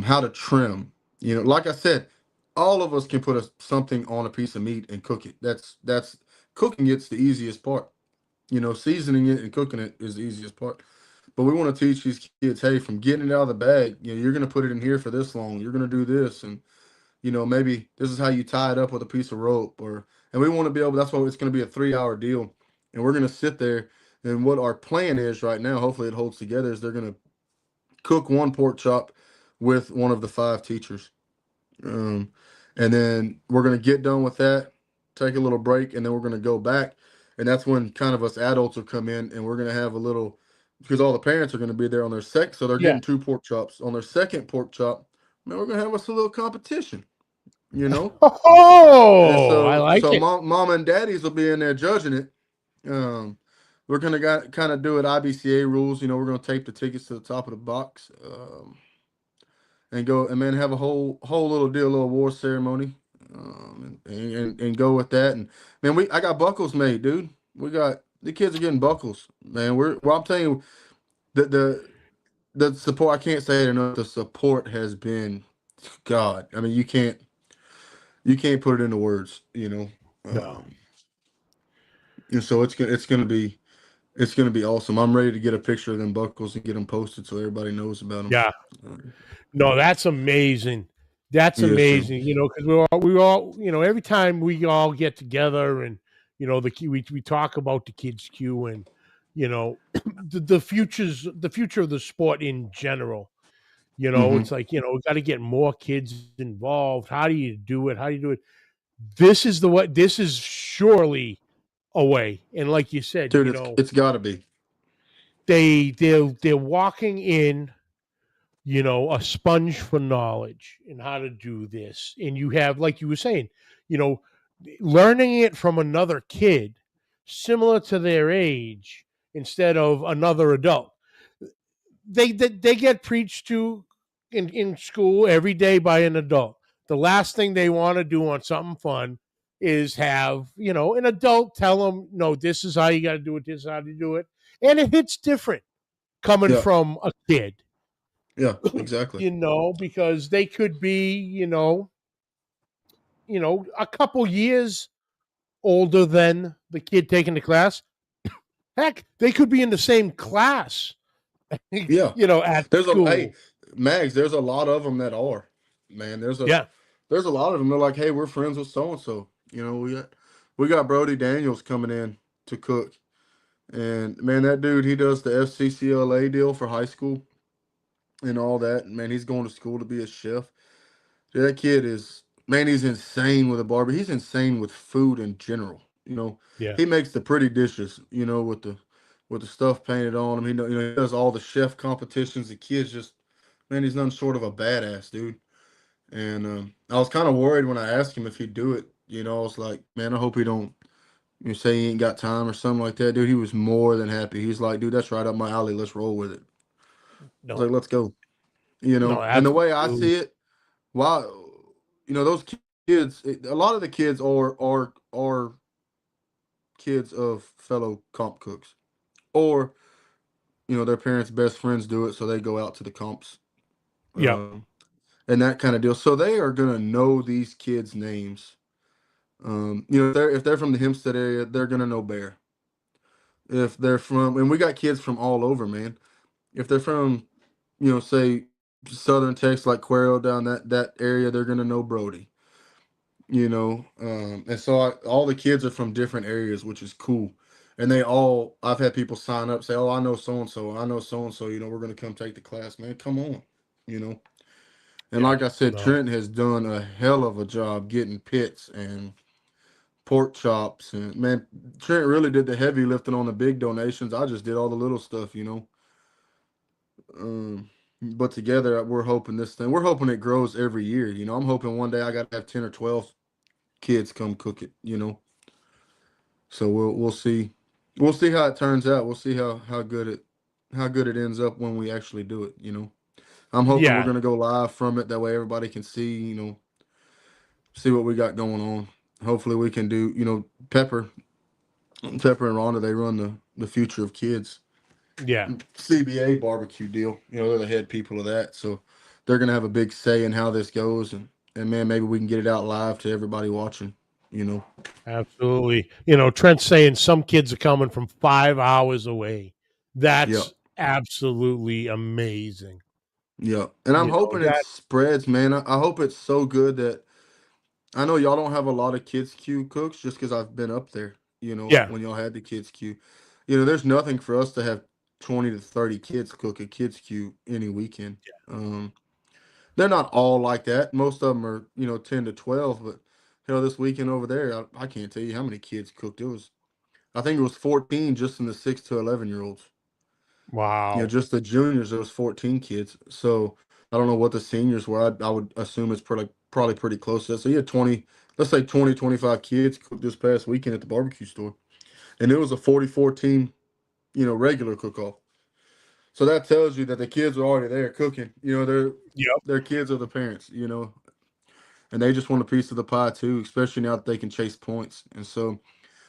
how to trim. Like I said, all of us can put something on a piece of meat and cook it. That's cooking. It's the easiest part. Seasoning it and cooking it is the easiest part. But we want to teach these kids, hey, from getting it out of the bag, you're going to put it in here for this long. You're going to do this, and maybe this is how you tie it up with a piece of rope. And we want to be able. That's why it's going to be a 3-hour deal, and we're going to sit there. And what our plan is right now, hopefully it holds together, is they're going to cook one pork chop with one of the five teachers. Um, and then we're going to get done with that. take a little break, and then we're gonna go back, and that's when kind of us adults will come in, and we're gonna have a little because all the parents are gonna be there on their so they're Yeah. getting 2 pork chops on their second pork chop. Man, we're gonna have us a little competition, you know. And Oh, I so like it. mom and daddies will be in there judging it. Um, we're gonna kind of do it IBCA rules. You know, we're gonna tape the tickets to the top of the box, and go and man have a whole little deal, little award ceremony, and go with that. And man, I got buckles made, dude. We got the kids are getting buckles, man. Well, I'm telling you, the support. I can't say it enough. The support has been, God. I mean, you can't put it into words, you know. No. And so it's gonna be awesome. I'm ready to get a picture of them buckles and get them posted so everybody knows about them. Yeah. No, that's amazing. That's Yes, sir. amazing. Because we all, every time we all get together and we talk about the kids queue and the future of the sport in general. Hmm. It's like we got to get more kids involved. How do you do it? How do you do it? This is the way. This is surely a way. And like you said, Dude, it's got to be. they're walking in a sponge for knowledge and how to do this. And you have, like you were saying, you know, learning it from another kid similar to their age instead of another adult. They get preached to in school every day by an adult. The last thing they want to do on something fun is have, an adult tell them, no, this is how you got to do it, this is how to do it. And it hits different coming Yeah, from a kid, yeah, exactly. because they could be, a couple years older than the kid taking the class. Heck, they could be in the same class, Yeah, at there's a hey, school. Mags. There's a lot of them that are, man. Yeah. There's a lot of them. They're like, hey, we're friends with so and so. You know, we got Brody Daniels coming in to cook, and man, that dude he does the FCCLA deal for high school and all that. And man, he's going to school to be a chef. Dude, that kid is man, he's insane with a barber. He's insane with food in general. You know, Yeah. he makes the pretty dishes. You know, with the stuff painted on him. He does all the chef competitions. The kid's just man, he's nothing short of a badass, dude. And I was kind of worried when I asked him if he'd do it. You know, I was like, man, I hope he don't. Say he ain't got time or something like that, dude. He was more than happy. He's like, dude, that's right up my alley. Let's roll with it. I was like, No. let's go. You No. know, and the way I Absolutely. see it, why, those kids, a lot of the kids are kids of fellow comp cooks, or their parents' best friends do it, so they go out to the comps, Yeah. and that kind of deal. So they are gonna know these kids' names. If they're from the Hempstead area, they're gonna know Bear. If they're from, and we got kids from all over, man. If they're from, say Southern Texas, like Cuero down that area, they're gonna know Brody. And so all the kids are from different areas, which is cool. And I've had people sign up, say, "Oh, I know so and so, I know so and so. We're gonna come take the class, man. Come on, you know." And Yeah. like I said, No. Trent has done a hell of a job getting pits and pork chops, and man, Trent really did the heavy lifting on the big donations. I just did all the little stuff. But together, we're hoping it grows every year. I'm hoping one day I got to have 10 or 12 kids come cook it. So we'll see how it turns out. We'll see how good it ends up when we actually do it. I'm hoping we're Yeah. gonna go live from it. That way everybody can see what we got going on. Hopefully we can do, Pepper and Rhonda, they run the Future of Kids Yeah. CBA barbecue deal. They're the head people of that. So they're gonna have a big say in how this goes, and man, maybe we can get it out live to everybody watching, you know. Absolutely. Trent's saying some kids are coming from 5 hours away. Yeah. That's absolutely amazing. Yeah. And I'm hoping it That. spreads, man. I hope it's so good that I know y'all don't have a lot of KidsQue cooks just because I've been up there, Yeah. when y'all had the KidsQue. There's nothing for us to have 20 to 30 kids cook at KidsQue any weekend. Um, they're not all like that. Most of them are, 10 to 12, but hell, this weekend over there, I can't tell you how many kids cooked. I think it was 14 just in the 6 to 11 year olds. Wow. Just the juniors, there was 14 kids. So I don't know what the seniors were. I would assume it's probably pretty close to that. So you had 20, let's say 20, 25 kids cooked this past weekend at the barbecue store. And it was a 44 team, regular cook off. So that tells you that the kids are already there cooking. Yep. They're kids of the parents, and they just want a piece of the pie too, especially now that they can chase points. And so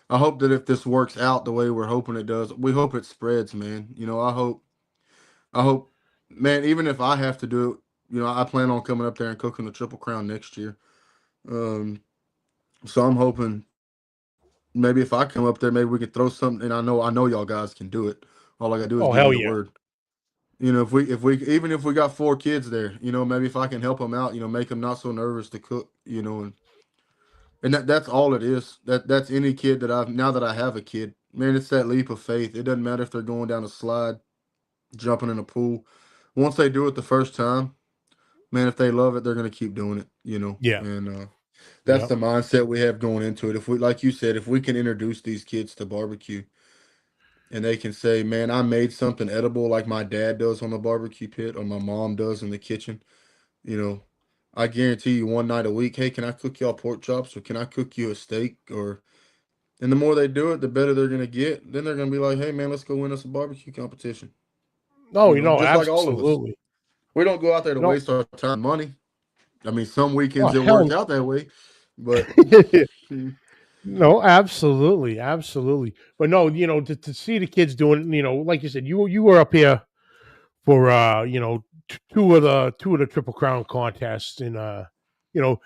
I hope that if this works out the way we're hoping it does, we hope it spreads, man. I hope, man, even if I have to do it, I plan on coming up there and cooking the Triple Crown next year. Um, so I'm hoping maybe if I come up there, maybe we can throw something. And I know y'all guys can do it. All I gotta do is Oh, give you hell the yeah. word. If we even if we got 4 kids there, maybe if I can help them out, make them not so nervous to cook, and that's all it is. That's any kid that now that I have a kid, man, it's that leap of faith. It doesn't matter if they're going down a slide, jumping in a pool. Once they do it the first time, man, if they love it, they're gonna keep doing it, Yeah. and that's Yep. the mindset we have going into it. If we, like you said, if we can introduce these kids to barbecue, and they can say, man, I made something edible like my dad does on the barbecue pit or my mom does in the kitchen, you know, I guarantee you one night a week, hey, can I cook y'all pork chops or can I cook you a steak? And the more they do it, the better they're gonna get. Then they're gonna be like, hey man, let's go win us a barbecue competition. No, Just like all of us. absolutely. We don't go out there to No. waste our time and money. I mean, some Oh, weekends it worked hell. out that way, but mm, No, absolutely, absolutely. But no, to see the kids doing, like you said, you were up here for two of the Triple Crown contests, and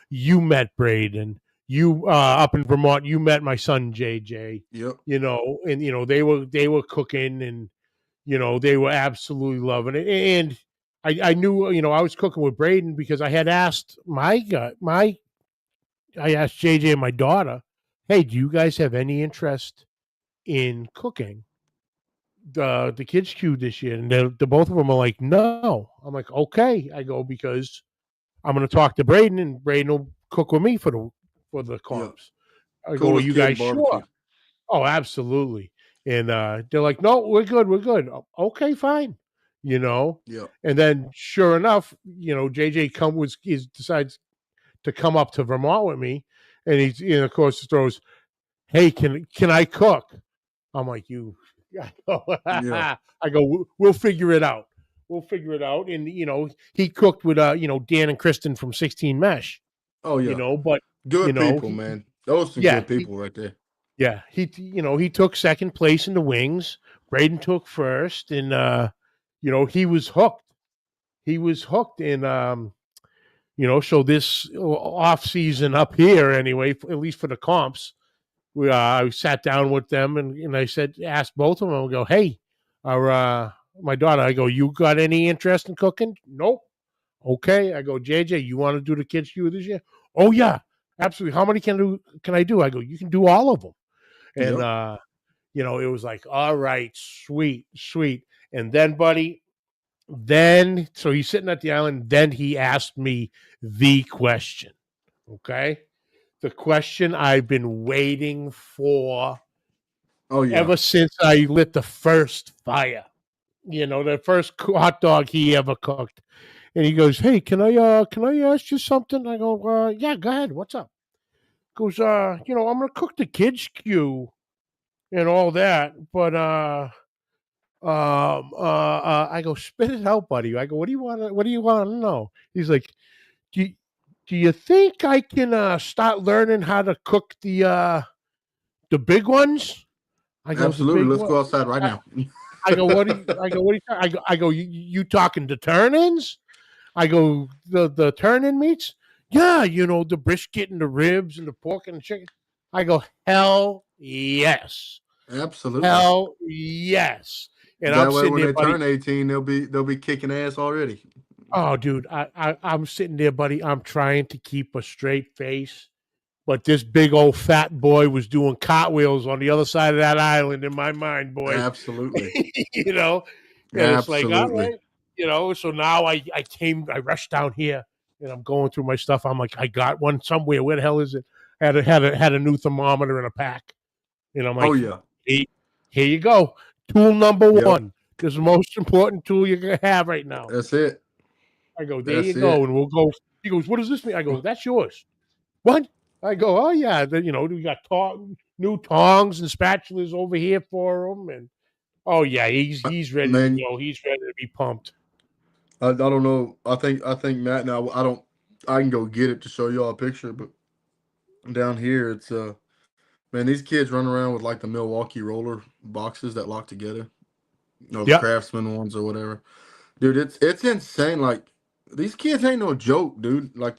you met Braden, you up in Vermont, you met my son JJ, yep, and they were cooking, and they were absolutely loving it, and I knew, I was cooking with Braden because I had asked I asked JJ and my daughter, hey, do you guys have any interest in cooking the KidsQue this year? And the both of them are like, no. I'm like, okay. I go, because I'm going to talk to Braden, and Braden will cook with me for the yep. comps. I go, are Coolest you kid in guys barbecue. sure? Oh, absolutely. And they're like, no, we're good. We're good. Okay, fine. You know, Yep. and then sure enough, JJ decides to come up to Vermont with me, and of course throws, hey, can I cook? I'm like, you. Yeah. I go, we'll figure it out. We'll figure it out. And he cooked with Dan and Kristen from 16 Mesh. Oh yeah. But Good people, he man. Those some yeah good people right there. he took second place in the wings. Braden took first, and he was hooked. He was hooked, and so this off season up here anyway, at least for the comps, I sat down with them, and I asked both of them, I go, hey, my daughter, I go, you got any interest in cooking? Nope. Okay. I go, JJ, you want to do the KidsQue this year? Oh yeah, absolutely. How many can I do? I go, you can do all of them. And, Yep. it was like, all right, sweet, sweet. And then, buddy, so he's sitting at the island. Then he asked me the question. Okay. The question I've been waiting for Oh yeah. ever since I lit the first fire. The first hot dog he ever cooked. And he goes, "Hey, can I ask you something?" I go, "Yeah, go ahead. What's up?" Goes, I'm gonna cook the kids' queue and all that, but I go, spit it out, buddy. I go, what do you want to know? He's like, do you, do you think I can start learning how to cook the big ones? I go, the Absolutely. big Let's one. go outside right now. I go, what do you? I go, what do you? I go, you talking the turn-ins? I go, the turn-in meats. Yeah, the brisket and the ribs and the pork and the chicken. I go, hell yes, Absolutely. hell yes. And I'm That way sitting when there, they buddy. turn 18, they'll be kicking ass already. Oh, dude, I'm sitting there, buddy. I'm trying to keep a straight face, but this big old fat boy was doing cartwheels on the other side of that island in my mind, boy. Absolutely. you know, and it's like, all Absolutely. right, so now I rushed down here, and I'm going through my stuff. I'm like, I got one somewhere. Where the hell is it? had a new thermometer in a pack. And I'm like, Oh yeah. here you go. Tool number Yep. one. This is the most important tool you can have right now. That's it. I go, there you That's go. it. And we'll go. He goes, what does this mean? I go, that's yours. What? I go, oh yeah. Then, we got new tongs and spatulas over here for him. And oh yeah, he's ready to Man, go. He's ready to be pumped. I don't know. I think Matt now. I can go get it to show y'all a picture, but down here it's man, these kids run around with like the Milwaukee roller boxes that lock together, the Yep. Craftsman ones or whatever. Dude, it's insane. Like these kids ain't no joke, dude. Like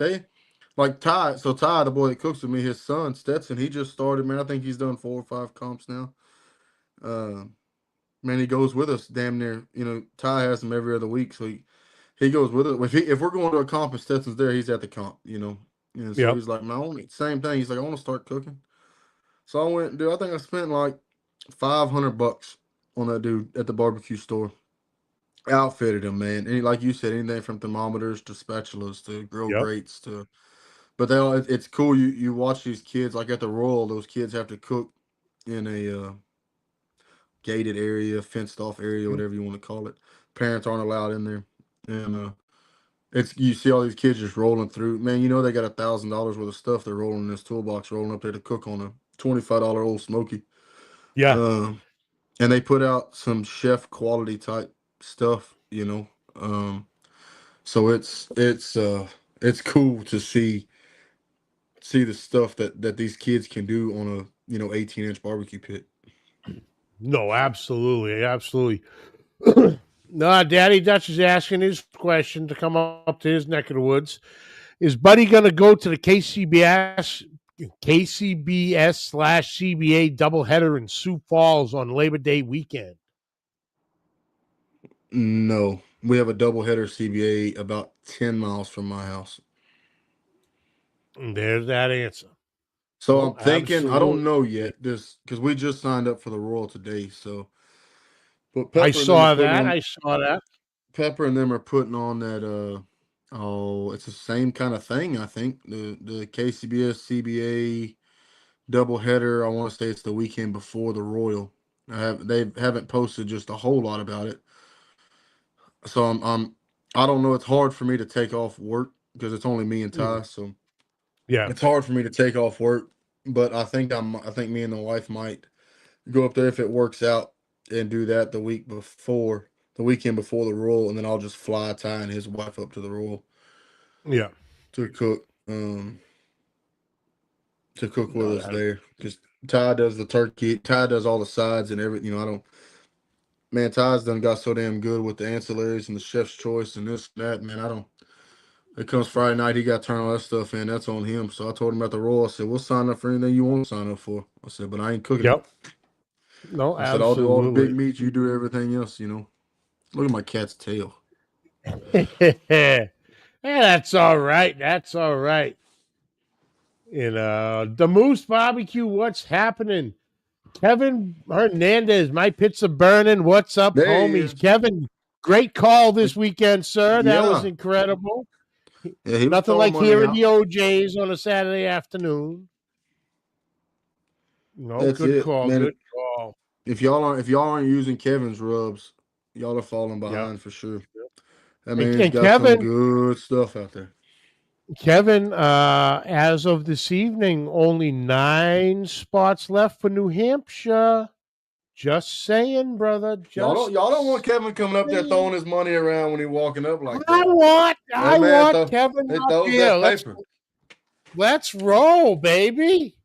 Ty. So Ty, the boy that cooks with me, his son Stetson, he just started. Man, I think he's done 4 or 5 comps now. Uh, man, he goes with us damn near. Ty has him every other week, so he goes with us. If we're going to a comp and Stetson's there, he's at the comp. So Yep. he's like, same thing. He's like, I want to start cooking. So I went, dude. I think I spent like $500 on that dude at the barbecue store. Outfitted him, man. And like you said, anything from thermometers to spatulas to grill Yep. grates to. But it's cool. You watch these kids like at the Royal. Those kids have to cook in a gated area, fenced off area, whatever you want to call it. Parents aren't allowed in there, and you see all these kids just rolling through. Man, they got $1,000 worth of stuff they're rolling in this toolbox, rolling up there to cook on a $25 Old Smoky. Yeah. And they put out some chef quality type stuff. So it's cool to see the stuff that these kids can do on a 18-inch barbecue pit. No, absolutely. Absolutely. No, Daddy Dutch is asking his question to come up to his neck of the woods. Is Buddy going to go to the KCBS/CBA doubleheader in Sioux Falls on Labor Day weekend? No, we have a doubleheader CBA about 10 miles from my house. And there's that answer. So No, I'm thinking, I don't absolutely. know yet, this because we just signed up for the Royal today. So, but I Pepper and them are saw putting that. on. I saw that. Pepper and them are putting on that. It's the same kind of thing. I think the KCBS CBA doubleheader. I want to say it's the weekend before the Royal. They haven't posted just a whole lot about it. So I don't know. It's hard for me to take off work because it's only me and Ty. So Yeah. it's hard for me to take off work. But I think me and the wife might go up there if it works out and do that the weekend before the Royal, and then I'll just fly Ty and his wife up to the Royal. Yeah. To cook. To cook with No, us there because Ty does the turkey. Ty does all the sides and everything. I don't. Man, Ty's done got so damn good with the ancillaries and the chef's choice and this and that. Man, I don't. It comes Friday night, he got to turn all that stuff in. That's on him. So I told him at the Royal, I said, we'll sign up for anything you want to sign up for. I said, but I ain't cooking Yep. it. No, I said, I'll do all the big absolutely. meats. You do everything else. Look at my cat's tail. Yeah, that's all right. That's all right. The Moose Barbecue, what's happening? Kevin Hernandez, my pizza burning. What's up, There he homies? is. Kevin, great call this weekend, sir. That was Yeah. incredible. Yeah, he was Nothing throwing like money hearing out. the OJs on a Saturday afternoon. No, That's good it, call. man. Good call. If y'all aren't using Kevin's rubs, y'all are falling Yeah. behind for sure. That And, man's and got some Kevin, good stuff out there. as of this evening, only 9 spots left for New Hampshire. Just saying, brother. Just Y'all don't want Kevin coming up there saying. throwing his money around when he walking up like I that. want, That I man want Kevin he up throws here. that paper. Let's roll, baby.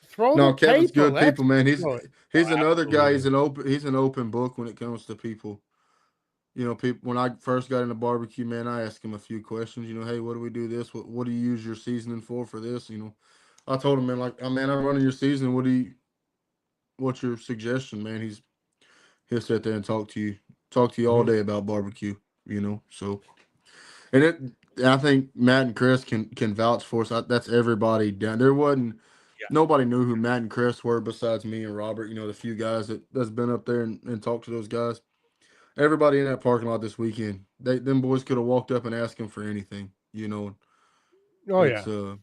Throw the No, Kevin's paper. good Let's people, man. do it. He's another guy. Absolutely. He's an open book when it comes to people. People. When I first got into barbecue, man, I asked him a few questions. Hey, what do we do this? What do you use your seasoning for this? I told him, man, like, oh, man, I'm running your seasoning. What's your suggestion, man? He'll sit there and talk to you all Mhm. day about barbecue. So and I think Matt and Chris can vouch for us. That's everybody down there. Wasn't Yeah. nobody knew who Matt and Chris were besides me and Robert. The few guys that's been up there and talked to those guys. Everybody in that parking lot this weekend, them boys could have walked up and asked him for anything. Oh, It's yeah.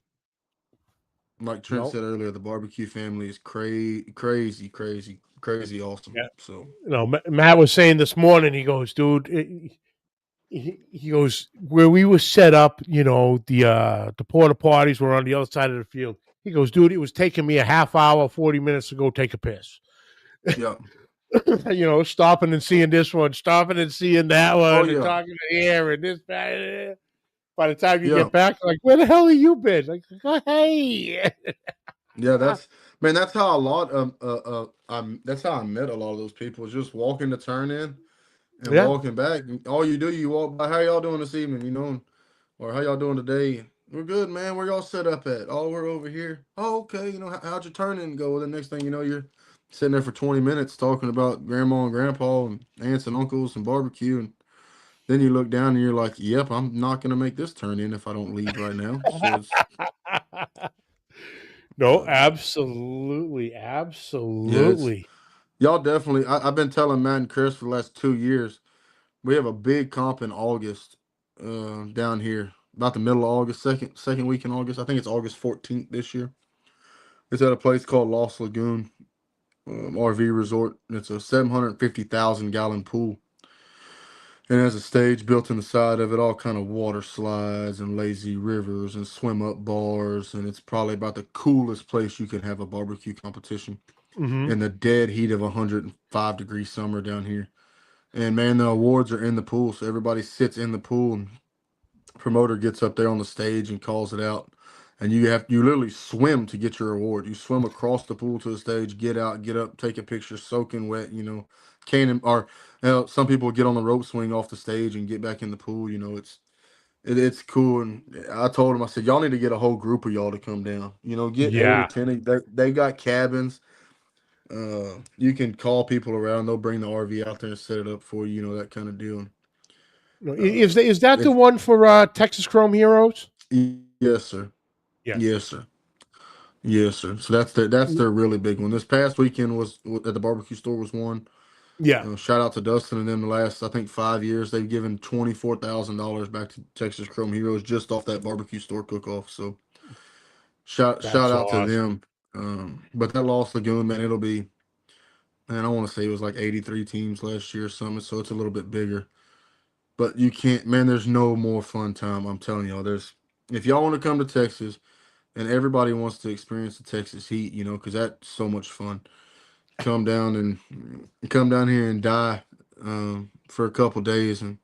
like Trent No, said earlier, the barbecue family is crazy awesome. yeah. So Matt was saying this morning. He goes, dude. He goes where we were set up. The porta potties were on the other side of the field. He goes, dude. It was taking me a half hour, 40 minutes to go take a piss. yeah, Stopping and seeing this one, stopping and seeing that oh one, and yeah, talking to here and this, that. By the time you yeah, get back, like, where the hell have you been? Like, oh, hey. yeah. That's man. That's how a lot that's how I met a lot of those people. Is just walking the turn in and Yeah. walking back. And all you do, you walk by. How y'all doing this evening? Or how y'all doing today? We're good, man. Where y'all set up at? Oh, we're over here. Oh, okay. How'd your turn in go? The next thing you know, you're sitting there for 20 minutes talking about grandma and grandpa and aunts and uncles and barbecue. And then you look down and you're like, yep, I'm not going to make this turn in if I don't leave right now. So No, um, absolutely, yeah, absolutely. y'all definitely, I've been telling Matt and Chris for the last 2 years, we have a big comp in August down here, about the middle of August, second week in August. I think it's August 14th this year. It's at a place called Lost Lagoon RV Resort. It's a 750,000 gallon pool, and it has a stage built in the side of it, all kind of water slides and lazy rivers and swim up bars, and it's probably about the coolest place you can have a barbecue competition Hmm. in the dead heat of 105-degree summer down here. And man, the awards are in the pool, so everybody sits in the pool, and promoter gets up there on the stage and calls it out. And you literally swim to get your award. You swim across the pool to the stage, get out, get up, take a picture, soaking wet. Cannon or some people get on the rope swing off the stage and get back in the pool. It's cool. And I told him, I said, y'all need to get a whole group of y'all to come down. Get eight or Yeah. 10. They got cabins. You can call people around. They'll bring the RV out there and set it up for you. That kind of deal. No, Uh, is that the if one for Texas Chrome Heroes? Yes, sir. Yeah. Yes, sir. Yes, sir. So that's their really big one. This past weekend was at the barbecue store was one. Yeah. Shout out to Dustin and them. The last I think 5 years they've given $24,000 back to Texas Chrome Heroes just off that barbecue store cook off. So shout That's out to awesome. them. But that Lost Lagoon, man, it'll be, man, I want to say it was like 83 teams last year or something. So it's a little bit bigger. But you can't, man. There's no more fun time. I'm telling y'all. If y'all want to come to Texas, and everybody wants to experience the Texas heat, because that's so much fun. Come down and come down here and die for a couple days and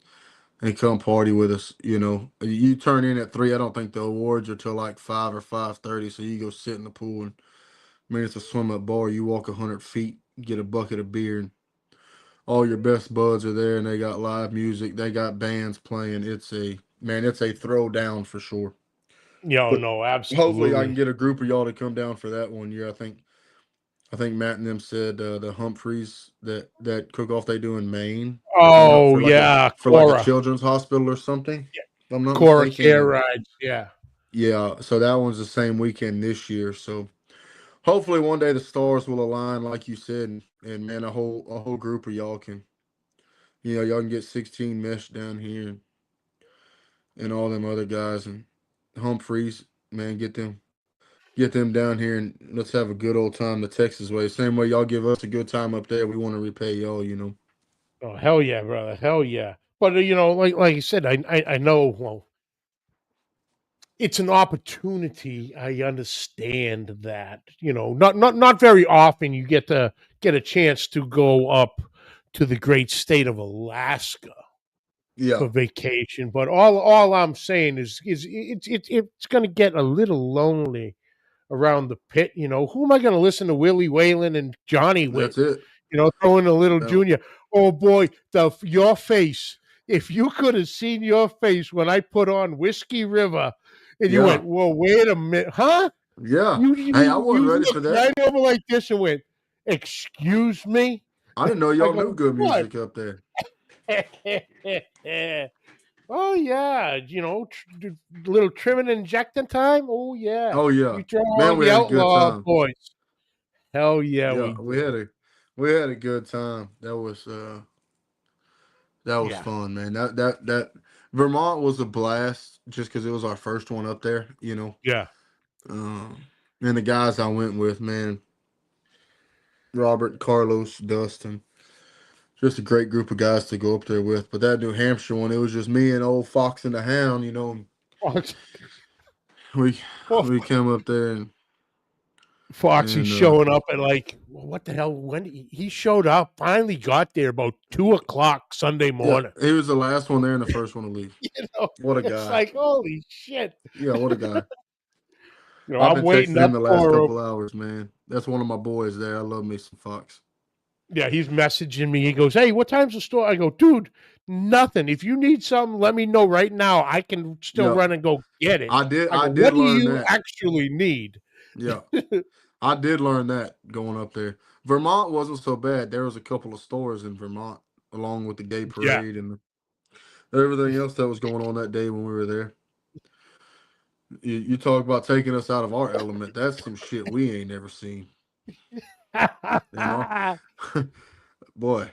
come party with us. You turn in at 3. I don't think the awards are till like 5 or 5:30. So you go sit in the pool and it's a swim up bar. You walk 100 feet, get a bucket of beer, and all your best buds are there, and they got live music. They got bands playing. It's a throwdown for sure. Yeah, But no, hopefully I can absolutely. get a group of y'all to come down for that one year. I think Matt and them said the Humphreys that cook off they do in Maine coming up Oh for yeah, like a Cora. children's hospital or something. If I'm not Cora mistaken. Care Rides. Yeah. Yeah, so that one's the same weekend this year. So hopefully one day the stars will align, like you said, and man, a whole group of y'all can y'all can get 16 mesh down here and all them other guys and Humphreys, man, get them down here and let's have a good old time the Texas way. Same way y'all give us a good time up there, we want to repay y'all. Oh hell yeah, brother. Hell yeah. But like you said, I know. Well, it's an opportunity. I understand that. Not very often you get a chance to go up to the great state of Alaska Yeah, for vacation. But all I'm saying is it's going to get a little lonely around the pit. Who am I going to listen to? Willie Whalen and Johnny with? that's it. Throwing a little No, junior. Oh boy, your face. If you could have seen your face when I put on Whiskey River, and you yeah, went, "Whoa, wait a minute, huh?" yeah. You Hey, I you wasn't you ready for looked that. right over like this and went, "Excuse me." I didn't know I y'all knew go, good "What?" music up there. Oh yeah, little trimming and injecting time. Oh yeah, Oh yeah, you throw man, on we the had a good Outlaw time. boys. Hell yeah, Yeah, we we did. had a good time. That was Yeah, fun, man. That Vermont was a blast just because it was our first one up there. yeah. Um, And the guys I went with, man, Robert, Carlos, Dustin, just a great group of guys to go up there with. But that New Hampshire one, it was just me and old Fox and the Hound. Fox, We well, we came up there Foxy's and showing up at like, well, what the hell? When he showed up, finally got there about 2:00 Sunday yeah, morning. he was the last one there and the first one to leave. You know, What a it's guy! like, holy shit. Yeah, what a guy! I've I'm been waiting texting him up the last for. couple hours, man. That's one of my boys there. I love me some Fox. Yeah, he's messaging me. He goes, "Hey, what time's the store?" I go, "Dude, nothing. If you need something, let me know right now. I can still Yeah, run and go get it." I I go, did "What do learn you that. actually need?" Yeah, I did learn that going up there. Vermont wasn't so bad. There was a couple of stores in Vermont, along with the gay Yeah. parade and everything else that was going on that day when we were there. You talk about taking us out of our element. That's some shit we ain't never seen. You know, boy,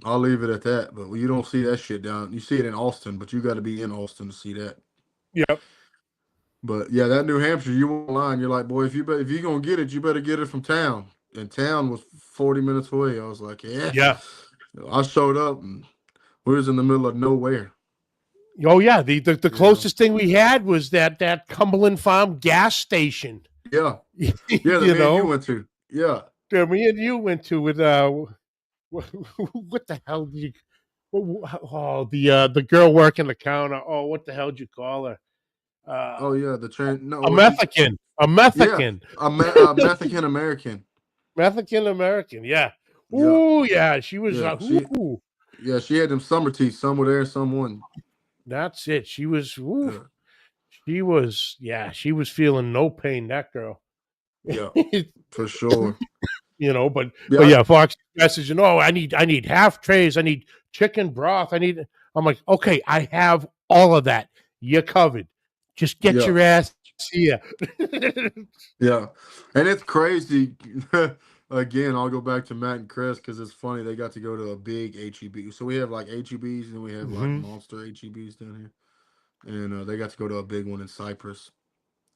I'll leave it at that. But you don't see that shit down. You see it in Austin, but you got to be in Austin to see that. Yep. But yeah, that New Hampshire, you online. You're like, boy, if you gonna get it, you better get it from town. And town was 40 minutes away. I was like, yeah. Yeah. I showed up and we was in the middle of nowhere. Oh yeah. The You know. closest thing we had was that Cumberland Farm gas station. Yeah. Yeah, that You me and you know, went to. Yeah. that me and you went to with what the hell did you? Oh, the girl working the counter. Oh, what the hell did you call her? Oh yeah, the train. No, A what she? Mexican. A Yeah, Mexican. a Mexican American. Mexican American. Yeah. Yeah, Ooh, yeah. She was. yeah. Ooh, She had them summer teeth. Some were there, some won. that's it. She was. Ooh, Yeah, she was. Yeah, she was feeling no pain. That girl. yeah, for sure. But Yeah, yeah, Fox messaging. Oh, I need half trays. I need chicken broth. I'm like, okay, I have all of that. You're covered. Just get yeah, your ass here. yeah. And it's crazy. Again, I'll go back to Matt and Chris because it's funny. They got to go to a big HEB. So we have like HEBs and we have like Hmm. monster HEBs down here. And they got to go to a big one in Cyprus.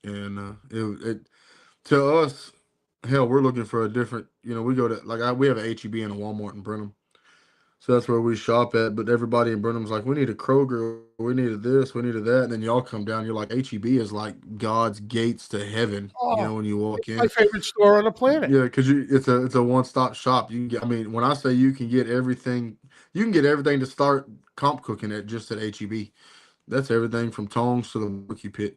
And it to us, hell, we're looking for a different. We go to we have a HEB and a Walmart in Brenham, so that's where we shop at. But everybody in Brenham's like, we need a Kroger, we needed this, we needed that, and then y'all come down. You're like, HEB is like God's gates to heaven. Oh, When you walk my in, favorite store on the planet. yeah, because it's a one stop shop. You can get, I mean, when I say you can get everything to start comp cooking at HEB. That's everything from tongs to the barbecue pit.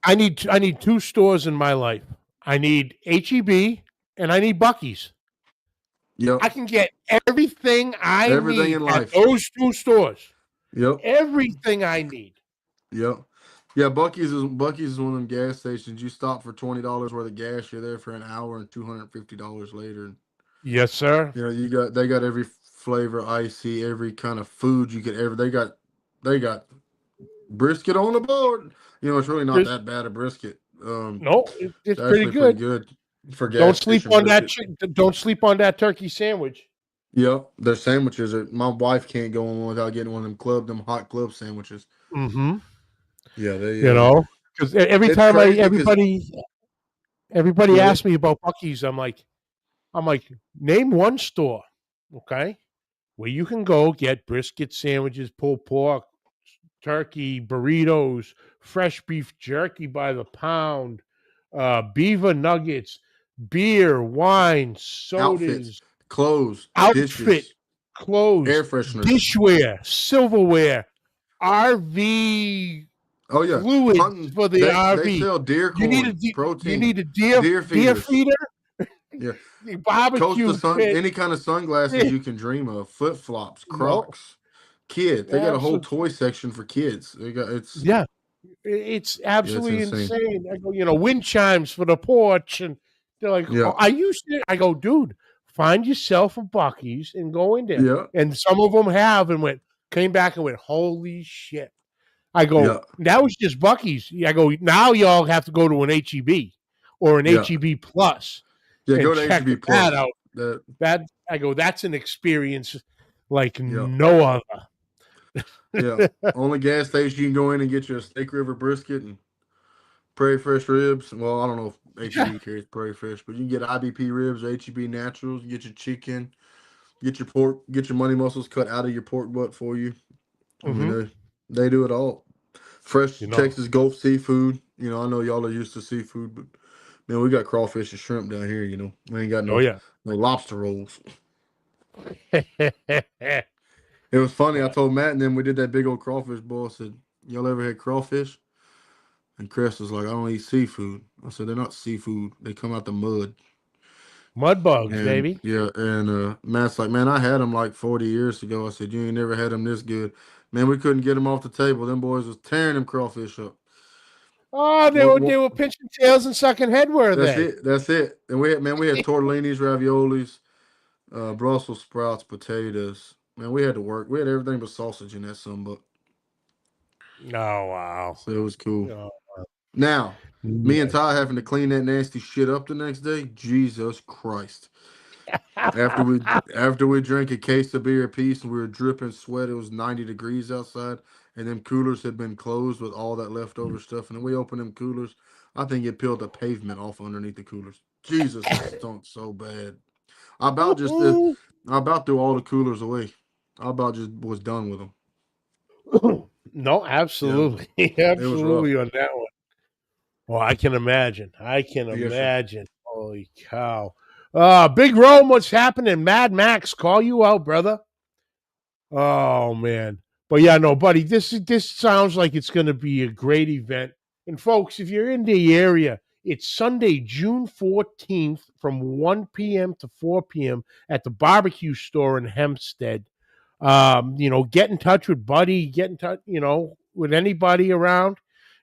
I need two stores in my life. I need HEB and I need Buc-ee's. Yep, I can get everything I everything in need at life. those two stores. Yep. Everything I need. Yep. Yeah, Bucky's is one of them gas stations. You stop for $20 worth of gas, you're there for an hour and $250 later. And, Yes, sir. they got every flavor icy, every kind of food you could ever. They got brisket on the board. It's really not There's that bad a brisket. no, It's it's pretty actually pretty good. good for Don't gas sleep station on that. brisket. Don't sleep on that turkey sandwich. Yep, their sandwiches are. My wife can't go on one without getting one of them hot club sandwiches. Mm-hmm. Yeah, they. Because every It's time crazy because everybody go ahead. asks me about Buc-ee's, I'm like, name one store, okay, where you can go get brisket sandwiches, pulled pork, turkey, burritos, fresh beef jerky by the pound, beaver nuggets, beer, wine, Outfits, sodas, clothes, outfit, dishes, air clothes, fresheners. dishware, silverware, RV Oh yeah, fluids hunting. for the They RV. sell deer You need corn, you need protein, a deer deer deer feeders. feeder, Yeah, barbecue pit. any kind of sunglasses you can dream of, flip flops, No, Crocs, kids. They got a whole absolutely, toy section for kids. They got yeah. It's yeah, it's absolutely insane. insane. I go, wind chimes for the porch, and they're like, Yeah, "Oh, I used to." I go, "Dude, find yourself a Bucky's and go in there." yeah, And some of them have, and came back and went, "Holy shit!" I yeah, go, "That was just Bucky's." I go, "Now y'all have to go to an HEB or an yeah, HEB Plus yeah. and Go to check HEB that Plus. out." I go, "That's an experience like Yeah, no other." yeah. Only gas station you can go in and get you a steak river brisket and Prairie Fresh ribs. Well, I don't know if HEB carries Prairie Fresh, but you can get IBP ribs or HEB Naturals. You get your chicken, get your pork, get your money muscles cut out of your pork butt for you. I mean, Mm-hmm. they do it all. Fresh You know. Texas Gulf seafood. I know y'all are used to seafood, but man, we got crawfish and shrimp down here. We ain't got Oh no yeah. no lobster rolls. It was funny. I told Matt and then we did that big old crawfish bowl. I said, "Y'all ever had crawfish?" And Chris was like, "I don't eat seafood." I said, "They're not seafood. They come out the mud." Mud bugs, And baby. yeah, and Matt's like, "Man, I had them like 40 years ago." I said, "You ain't never had them this good." Man, we couldn't get them off the table. Them boys was tearing them crawfish up. Oh, they were pinching tails and sucking head, were That's they? it. That's it. And we had tortellinis, raviolis, Brussels sprouts, potatoes. Man, we had to work. We had everything but sausage in that some, but Oh wow. so it was cool. Oh, Now, me and nice. Ty having to clean that nasty shit up the next day. Jesus Christ. After we after we drank a case of beer apiece and we were dripping sweat, it was 90 degrees outside, and them coolers had been closed with all that leftover stuff. And then we opened them coolers. I think it peeled the pavement off underneath the coolers. Jesus, it stunk so bad. I about just I about threw all the coolers away. I about just was done with them. No, Yeah, absolutely, it was rough. absolutely on that one. Well, I can imagine. I can Yes, sir. imagine. Holy cow! Big Rome, what's happening? Mad Max, call you out, brother. Oh man, but yeah, no, buddy. This sounds like it's going to be a great event. And folks, if you're in the area, it's Sunday, June 14th, from 1 p.m. to 4 p.m. at the barbecue store in Hempstead. Get in touch with Buddy, get in touch, with anybody around,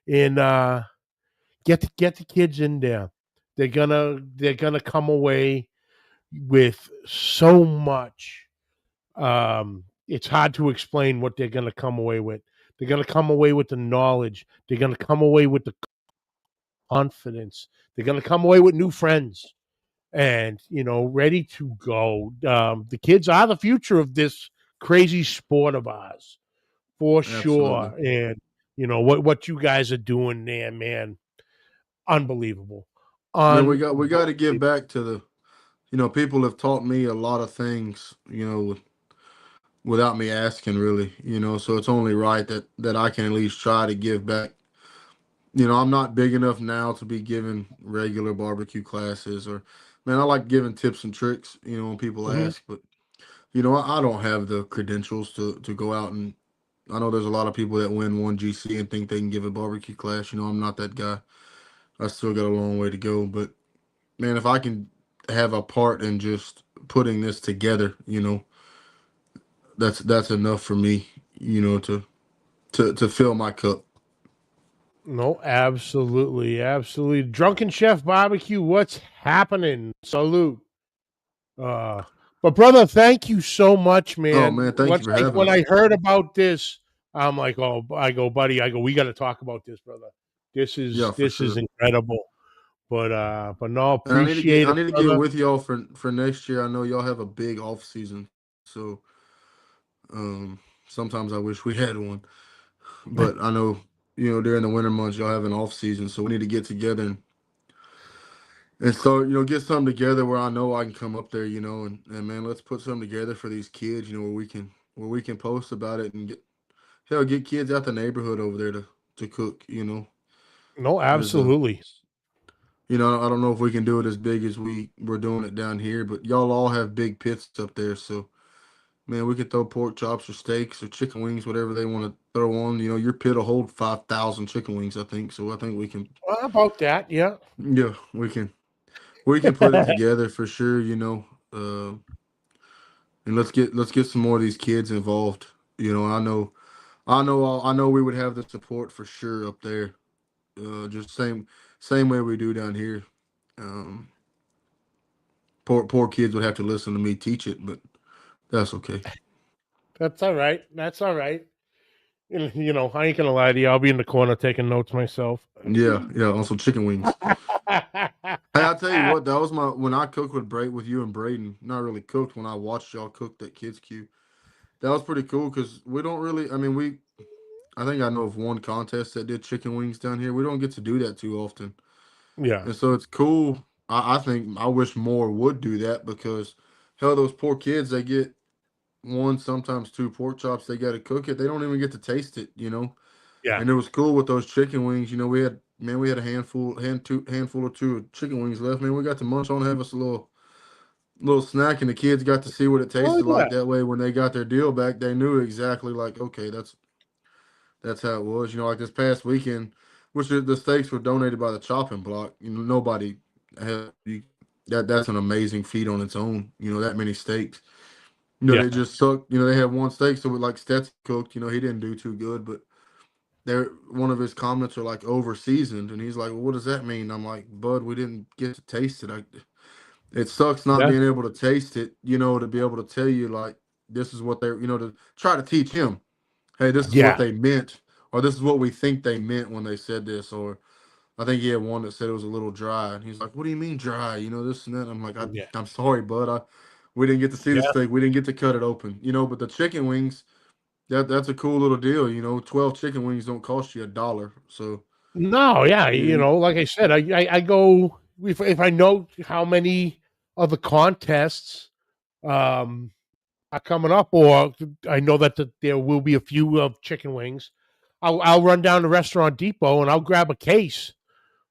and get the kids in there. They're gonna come away with so much. It's hard to explain what they're gonna come away with. They're gonna come away with the knowledge. They're gonna come away with the confidence. They're gonna come away with new friends and ready to go. The kids are the future of this crazy sport of ours, for Absolutely. sure. And what you guys are doing there, man, unbelievable, Man, we got to give unbelievable. back to people have taught me a lot of things, without me asking really, so it's only right that I can at least try to give back. I'm not big enough now to be giving regular barbecue classes or man, I like giving tips and tricks, when people Mhm. ask, but I don't have the credentials to go out and I know there's a lot of people that win one GC and think they can give a barbecue class. I'm not that guy. I still got a long way to go, but man, if I can have a part in just putting this together, that's enough for me, to fill my cup. No, absolutely, absolutely. Drunken Chef Barbecue, what's happening? Salute. Uh, but brother, thank you so much, Oh man. man, thank you Once for I having when us. I heard about this, I'm like, oh, I go, buddy, I go, we got to talk about this, brother. This Yeah, is for this is sure. incredible. But no, And I need to get appreciate I it, need to get brother. with y'all for next year. I know y'all have a big off season, so sometimes I wish we had one. But I know during the winter months y'all have an off season, so we need to get together and so get something together where I know I can come up there, and man, let's put something together for these kids, where we can post about it and get kids out the neighborhood over there to cook. No, There's absolutely. I don't know if we can do it as big as we're doing it down here, but y'all all have big pits up there, so man, we could throw pork chops or steaks or chicken wings, whatever they want to throw on. Your pit will hold 5,000 chicken wings, I think. So I think we can, About that, yeah. yeah, we can put it together for sure. And let's get some more of these kids involved. I know we would have the support for sure up there. Just same way we do down here. Um, poor kids would have to listen to me teach it, but that's okay. That's all right. That's all right. I ain't gonna lie to you. I'll be in the corner taking notes myself. Yeah, yeah, on some chicken wings. Hey, I'll tell you what, that was my when I cooked with you and Braden. Not really cooked when I watched y'all cook that KidsQue. That was pretty cool because we don't really. I mean, I think I know of one contest that did chicken wings down here. We don't get to do that too often, Yeah. and so it's cool. I think I wish more would do that because hell, those poor kids they get one, sometimes two pork chops. They got to cook it. They don't even get to taste it, you know. Yeah. And it was cool with those chicken wings. You know, we had a handful or two of chicken wings left. Man, we got to munch on, have us a little snack, and the kids got to see what it Oh tasted yeah. like. That way, when they got their deal back, they knew exactly like, okay, that's how it was. You know, like this past weekend, the steaks were donated by the chopping block. You know, nobody had that's an amazing feat on its own. You know, that many steaks. You know, Yeah. they just sucked. You know, they had one steak, so like Stetson cooked. You know, he didn't do too good, but one of his comments are like over seasoned, and he's like, "Well, what does that mean?" I'm like, "Bud, we didn't get to taste it. It sucks not Yeah. being able to taste it. You know, to be able to tell you like this is what they're, to try to teach him, hey, this is what Yeah. they meant, or this is what we think they meant when they said this, or I think he had one that said it was a little dry, and he's like, "What do you mean dry? You know this and that." I'm like, Yeah. I'm sorry, bud. We didn't get to see the Yeah. steak. We didn't get to cut it open. You know, but the chicken wings, that's a cool little deal. You know, 12 chicken wings don't cost you $1. So No, yeah, you, like I said, I go if I know how many of the contests um are coming up, or I know that there will be a few of chicken wings. I'll run down to Restaurant Depot and I'll grab a case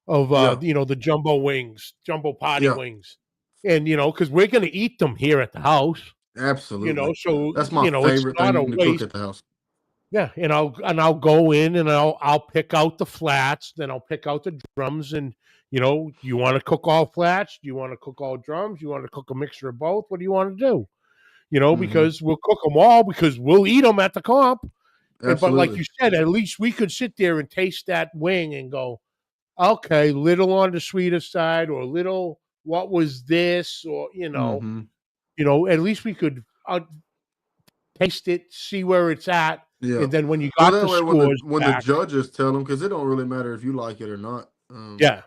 of yeah, the jumbo wings, jumbo potty yeah, wings, and because we're gonna eat them here at the house. absolutely. So That's my it's favorite not a thing to cook waste. at the house. Yeah, and I'll go in and I'll pick out the flats, then I'll pick out the drums, and you want to cook all flats? Do you want to cook all drums? You want to cook a mixture of both? What do you want to do? Hmm. Because we'll cook them all because we'll eat them at the comp. But like Absolutely. you said, at least we could sit there and taste that wing and go, okay, little on the sweeter side, or little what was this, or Hmm. at least we could taste it, see where it's at, Yeah. and then when you Well, got that the way when the scores back, judges tell them, because it don't really matter if you like it or not. yeah,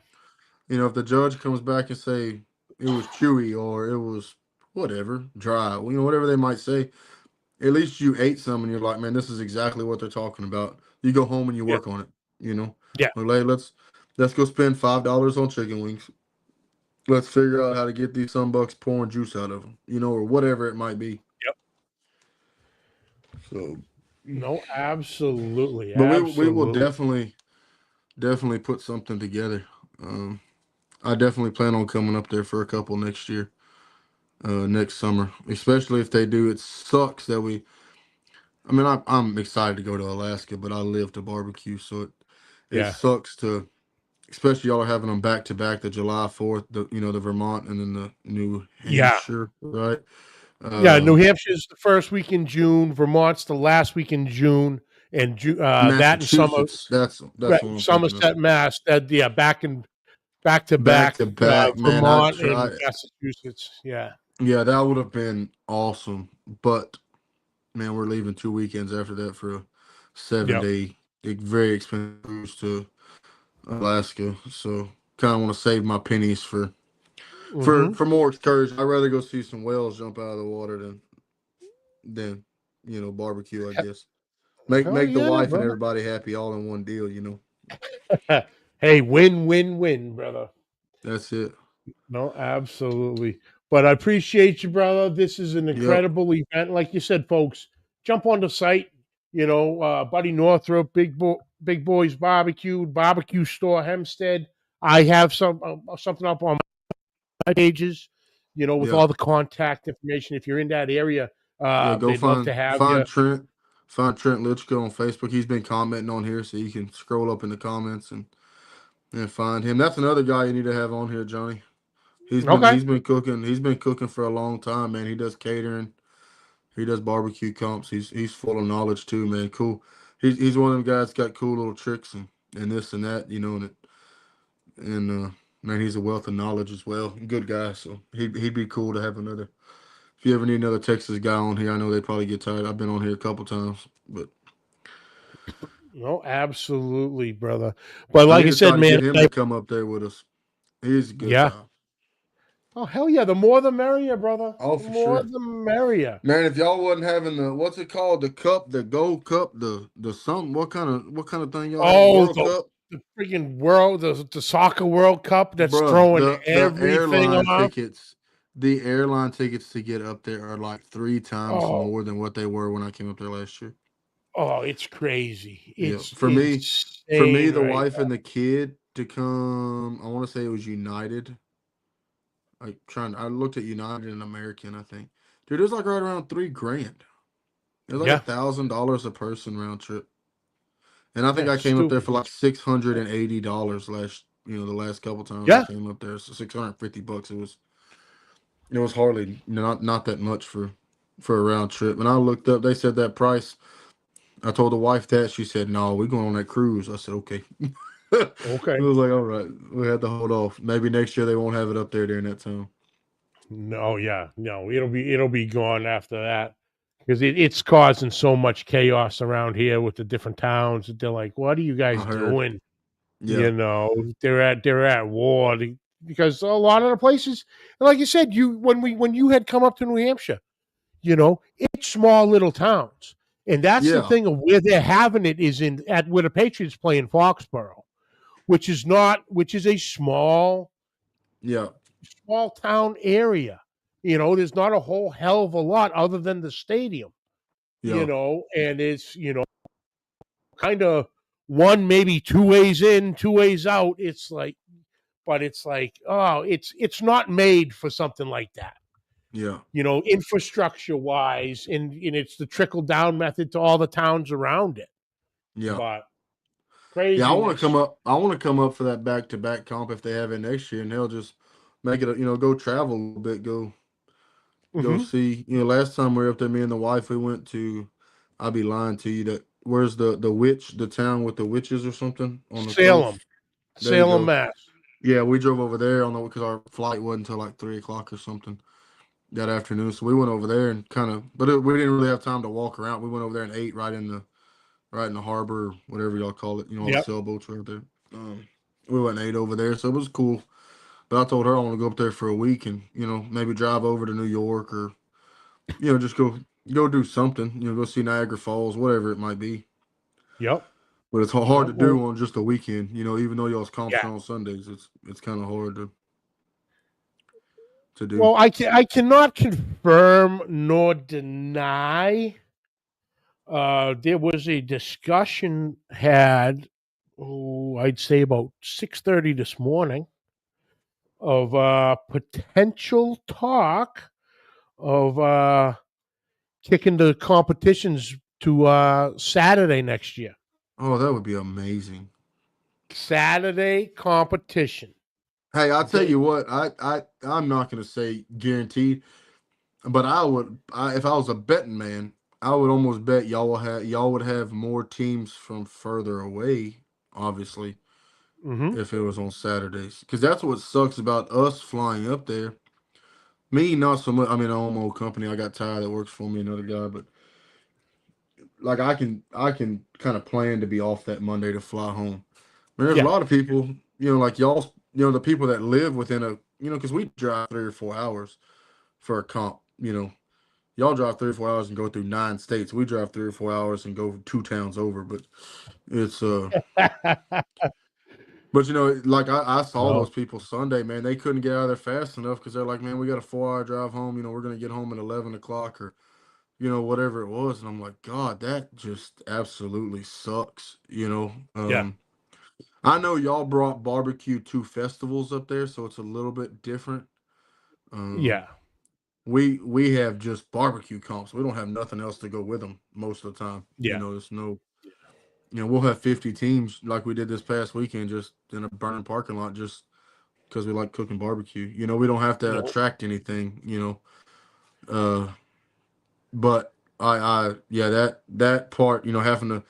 If the judge comes back and say it was chewy or it was whatever dry, whatever they might say, at least you ate some and you're like, man, this is exactly what they're talking about. You go home and you yeah, work on it. You know, yeah, like, hey, let's go spend $5 on chicken wings. Let's figure out how to get these some bucks pouring juice out of them. Or whatever it might be. yep. So, No, absolutely, but we will absolutely, definitely put something together. Um, I definitely plan on coming up there for a couple next year, next summer, especially if they do. It sucks that I mean, I'm excited to go to Alaska, but I live to barbecue, so it yeah, sucks to, especially y'all are having them back to back, the July 4th, the Vermont and then the New yeah, Hampshire, right? yeah. New Um, Hampshire's the first week in June. Vermont's the last week in June, and that and Massachusetts, that's what I'm thinking of. Somerset, Mass. That yeah, back to Back back, to back, man. I Vermont and try. Massachusetts. Yeah, Yeah, that would have been awesome, but man, we're leaving 2 weekends after that for a seven yep. day, very expensive cruise to Alaska. So kind of want to save my pennies Mm-hmm. for more excursion. I'd rather go see some whales jump out of the water than barbecue. I guess Hell make the yeah, wife and brother. everybody happy all in one deal. Hey, win, win, win, brother. That's it. No, absolutely. But I appreciate you, brother. This is an Yep. incredible event. Like you said, folks, jump on the site. Buddy Northrup, Big Boys Barbecue Store, Hempstead. I have something up on my pages. With Yeah. all the contact information. If you're in that area, Yeah. Go they'd love to find have you. find Trent. Find Trent Litchko on Facebook. He's been commenting on here, so you can scroll up in the comments and find him. That's another guy you need to have on here, Johnny. He's been Okay. he's been cooking. He's been cooking for a long time, man. He does catering. He does barbecue comps. He's full of knowledge too, man. Cool. He's one of them guys got cool little tricks and this and that, and man, he's a wealth of knowledge as well. Good guy. So he'd be cool to have another. If you ever need another Texas guy on here, I know they probably get tired. I've been on here a couple times, but No, absolutely, brother. But I like need I to try said, to man, get him to come up there with us. He's a good yeah. guy. Oh hell yeah! The more the merrier, brother. Oh, The for more sure. the merrier. Man, if y'all wasn't having the what's it called, the cup, the gold cup, the something, what kind of thing y'all had? Oh, World Cup, the freaking the soccer World Cup that's bruh. throwing The everything airline off. tickets, the airline tickets to get up there are like 3 times Oh, more than what they were when I came up there last year. oh, it's crazy. Yeah, It's for me, insane the right wife and the kid to come. I want to say it was United. I looked at United and American. I think, dude, it was like right around 3 grand. It was now. like Yeah, $1,000 a person round trip. And I think yeah, I came up there stupid. for like $680 the last couple times I Yeah, came up there. So $650. It was hardly not that much for a round trip. And I looked up, they said that price. I told the wife that. She said, "No, we're going on that cruise." I said, "Okay." I okay. was like, "All right, we had to hold off. Maybe next year they won't have it up there during that time." No, yeah, no, it'll be gone after that because it's causing so much chaos around here with the different towns. They're like, "What are you I guys heard. doing?" Yeah. You know, they're at war because a lot of the places, like you said, when you had come up to New Hampshire, it's small little towns, and that's the Yeah. thing of where they're having it is in at where the Patriots play in Foxborough, which is a Yeah. small town area. There's not a whole hell of a lot other than the stadium. Yeah. And it's kind of one maybe 2 ways in, 2 ways out. But it's like, oh, it's not made for something like that. Yeah. Infrastructure wise, and it's the trickle down method to all the towns around it. Yeah. But Yeah, I want to craziness. come up. I want to come up for that back-to-back comp if they have it next year, and they'll just make it. Go travel a little bit, go Hmm. see. Last time we were up there, me and the wife, we went to. I'll be lying to you. That where's the town with the witches or something on the Salem, coast? There you Salem, go. Mass. Yeah, we drove over there on the because our flight wasn't until like 3 o'clock or something that afternoon. So we went over there and kind of, but we didn't really have time to walk around. We went over there and ate right in the harbor, whatever y'all call it. All the Yep. sailboats right there. We went and ate over there, so it was cool. But I told her I want to go up there for a week and maybe drive over to New York or just go do something. Go see Niagara Falls, whatever it might be. Yep. But it's hard Yep. to Well, do on just a weekend. Even though y'all's comps yeah. are on Sundays, it's kind of hard to do. Well, I cannot confirm nor deny. There was a discussion had, I'd say about 6:30 this morning, of potential talk of kicking the competitions to Saturday next year. Oh, that would be amazing. Saturday competition. Hey, I'll tell The- you what. I'm not gonna say guaranteed, but if I was a betting man, I would almost bet y'all would have more teams from further away, obviously, Mhm. if it was on Saturdays. Because that's what sucks about us flying up there. Me, not so much. I mean, I own my own company. I got Ty that works for me, another guy, but like I can kind of plan to be off that Monday to fly home. There's a Yeah. lot of people, like y'all, the people that live within because we drive 3 or 4 hours for a comp. Y'all drive 3 or 4 hours and go through 9 states. We drive 3 or 4 hours and go 2 towns over. But it's but like I saw No. those people Sunday, man. They couldn't get out of there fast enough because they're like, man, we got a 4 hour drive home. We're gonna get home at 11 o'clock or whatever it was. And I'm like, God, that just absolutely sucks. Yeah. I know y'all brought barbecue to festivals up there, so it's a little bit different. Um, Yeah. we have just barbecue comps. We don't have nothing else to go with them most of the time. Yeah. There's no, we'll have 50 teams like we did this past weekend, just in a burning parking lot, just because we like cooking barbecue. We don't have to No. attract anything. Uh, but yeah, that part, having to,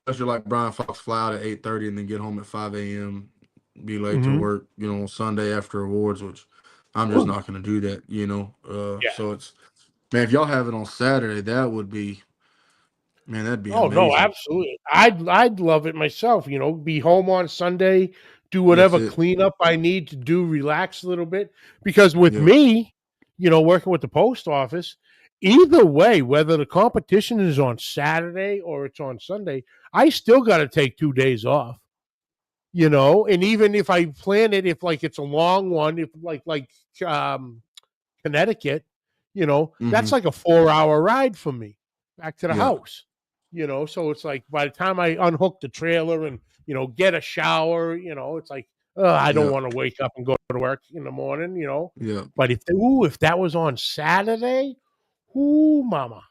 especially like Brian Fox, fly out at 8:30 and then get home at 5 a.m., be late to Mhm. work, on Sunday after awards, which I'm just not going to do that. Yeah. So it's, man, if y'all have it on Saturday, that would be Man, that'd be Oh no, amazing. absolutely. I'd love it myself. Be home on Sunday, do That's whatever it. cleanup I need to do, relax a little bit. Because with Yep. me, working with the post office, either way, whether the competition is on Saturday or it's on Sunday, I still got to take 2 days off. And even if I plan it, if like it's a long one, if um Connecticut, that's Mm-hmm. like a 4 hour ride for me back to the Yeah. house. So it's like by the time I unhook the trailer and get a shower, it's like I don't Yeah. want to wake up and go to work in the morning. Yeah. But if that was on Saturday, mama,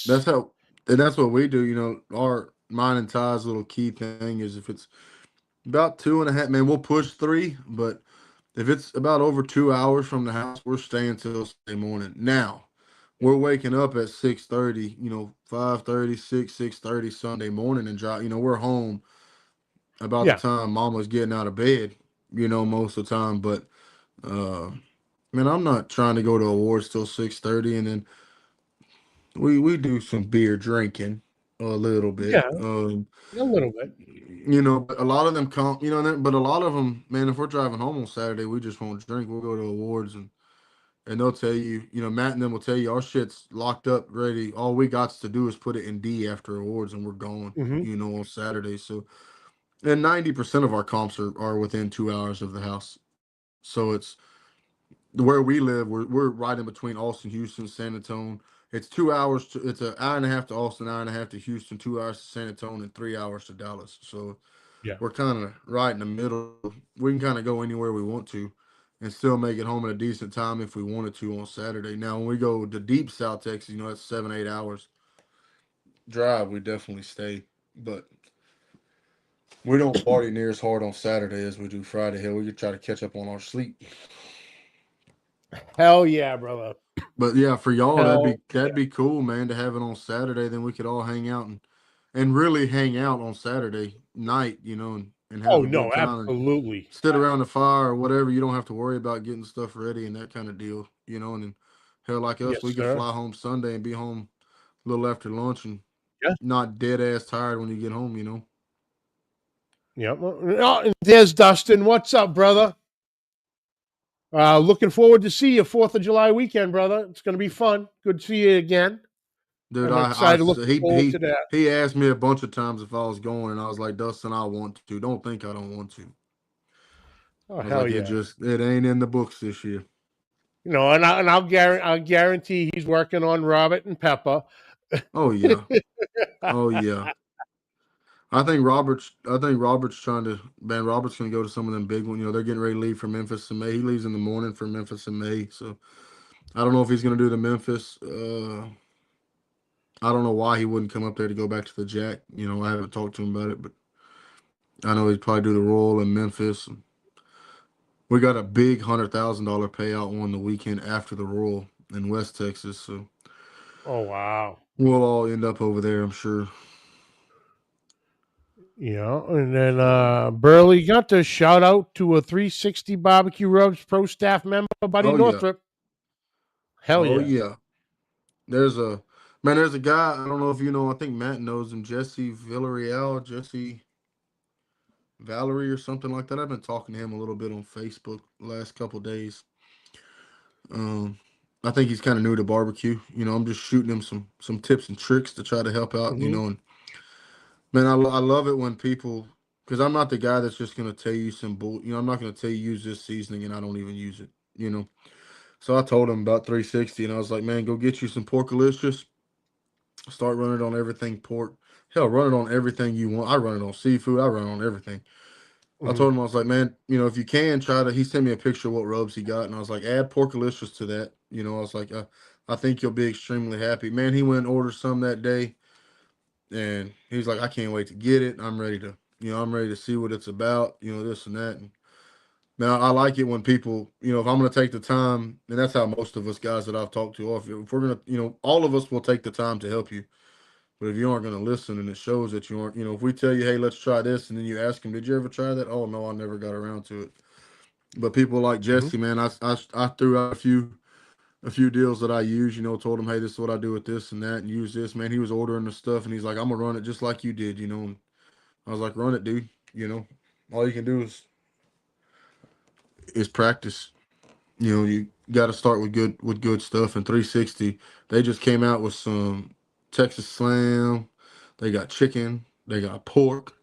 That's yes, how, and that's what we do. Mine and Ty's little key thing is if it's about 2.5, man, we'll push 3, but if it's about over 2 hours from the house, we're staying till Sunday morning. Now, we're waking up at 6:30, 5:30, 6:30 Sunday morning and drive. We're home about the yeah, time Mama's getting out of bed. Most of the time. But man, I'm not trying to go to awards till 6:30, and then we do some beer drinking a little bit. yeah, a little bit, But a lot of them come. But a lot of them, man, if we're driving home on Saturday, we just won't drink. We'll go to awards and they'll tell you, Matt and them will tell you our shit's locked up, ready. All we got to do is put it in D after awards, and we're gone. hmm On Saturday. So, and 90% of our comps are within 2 hours of the house. So it's where we live. We're right in between Austin, Houston, San Antonio. It's 2 hours. It's an hour and a half to Austin, hour and a half to Houston, 2 hours to San Antonio, and 3 hours to Dallas. So yeah, we're kind of right in the middle. We can kind of go anywhere we want to and still make it home at a decent time if we wanted to on Saturday. Now, when we go to deep South Texas, that's 7, 8 hours drive. We definitely stay, but we don't party near as hard on Saturday as we do Friday. Hell, we could try to catch up on our sleep. hell yeah, brother, But yeah, for y'all, that'd hell, be that'd be cool, man, to have it on Saturday. Then we could all hang out and really hang out on Saturday night, and oh have a good no, time and absolutely, sit around the fire or whatever. You don't have to worry about getting stuff ready and that kind of deal, And then hell, like us, yes, we could sir, fly home Sunday and be home a little after lunch and yeah. not dead ass tired when you get home. Yeah. Oh, there's Dustin. What's up, brother? Looking forward to see you 4th of July weekend, brother. It's going to be fun. Good to see you again. Dude, I'm I excited. Looking he forward to he that. he asked me a bunch of times if I was going, and I was like, Dustin, I want to. Don't think I don't want to. Oh I was hell like, yeah! it ain't in the books this year. I'll guarantee he's working on Robert and Pepper. Oh yeah, oh yeah. I think Robert's trying to. Man, Robert's gonna go to some of them big ones. They're getting ready to leave for Memphis in May. He leaves in the morning for Memphis in May. So I don't know if he's gonna do the Memphis. I don't know why he wouldn't come up there to go back to the Jack. I haven't talked to him about it, but I know he'd probably do the Royal in Memphis. We got a big $100,000 payout on the weekend after the Royal in West Texas, so Oh wow! we'll all end up over there, I'm sure. And then Burley got to shout out to a 360 Barbecue Rubs pro staff member, Buddy Oh yeah, Northrup. Hell oh yeah! yeah. There's a guy. I don't know if you know. I think Matt knows him. Jesse Valerie or something like that. I've been talking to him a little bit on Facebook the last couple of days. Um, I think he's kind of new to barbecue. I'm just shooting him some tips and tricks to try to help out. hmm And man, I love it when people, because I'm not the guy that's just gonna tell you some bull. I'm not gonna tell you use this seasoning and I don't even use it. So I told him about 360, and I was like, man, go get you some porkalicious. Start running it on everything pork. Hell, run it on everything you want. I run it on seafood. I run it on everything. I hmm told him, I was like, man, if you can try to, he sent me a picture of what rubs he got, and I was like, add porkalicious to that. I was like, I think you'll be extremely happy. Man, he went and ordered some that day, and he's like, I can't wait to get it. I'm ready to see what it's about, this and that. And now I like it when people, if I'm going to take the time, and that's how most of us guys that I've talked to, if we're going to, all of us will take the time to help you. But if you aren't going to listen and it shows that you aren't, if we tell you, hey, let's try this, and then you ask them, did you ever try that? Oh, no, I never got around to it. But people like hmm Jesse, man, I threw out a few a few deals that I use, told him, hey, this is what I do with this and that and use this. Man, he was ordering the stuff and he's like, I'm gonna run it just like you did, And I was like, run it, dude. All you can do is practice. You got to start with good stuff. And 360, they just came out with some Texas Slam. They got chicken. They got pork.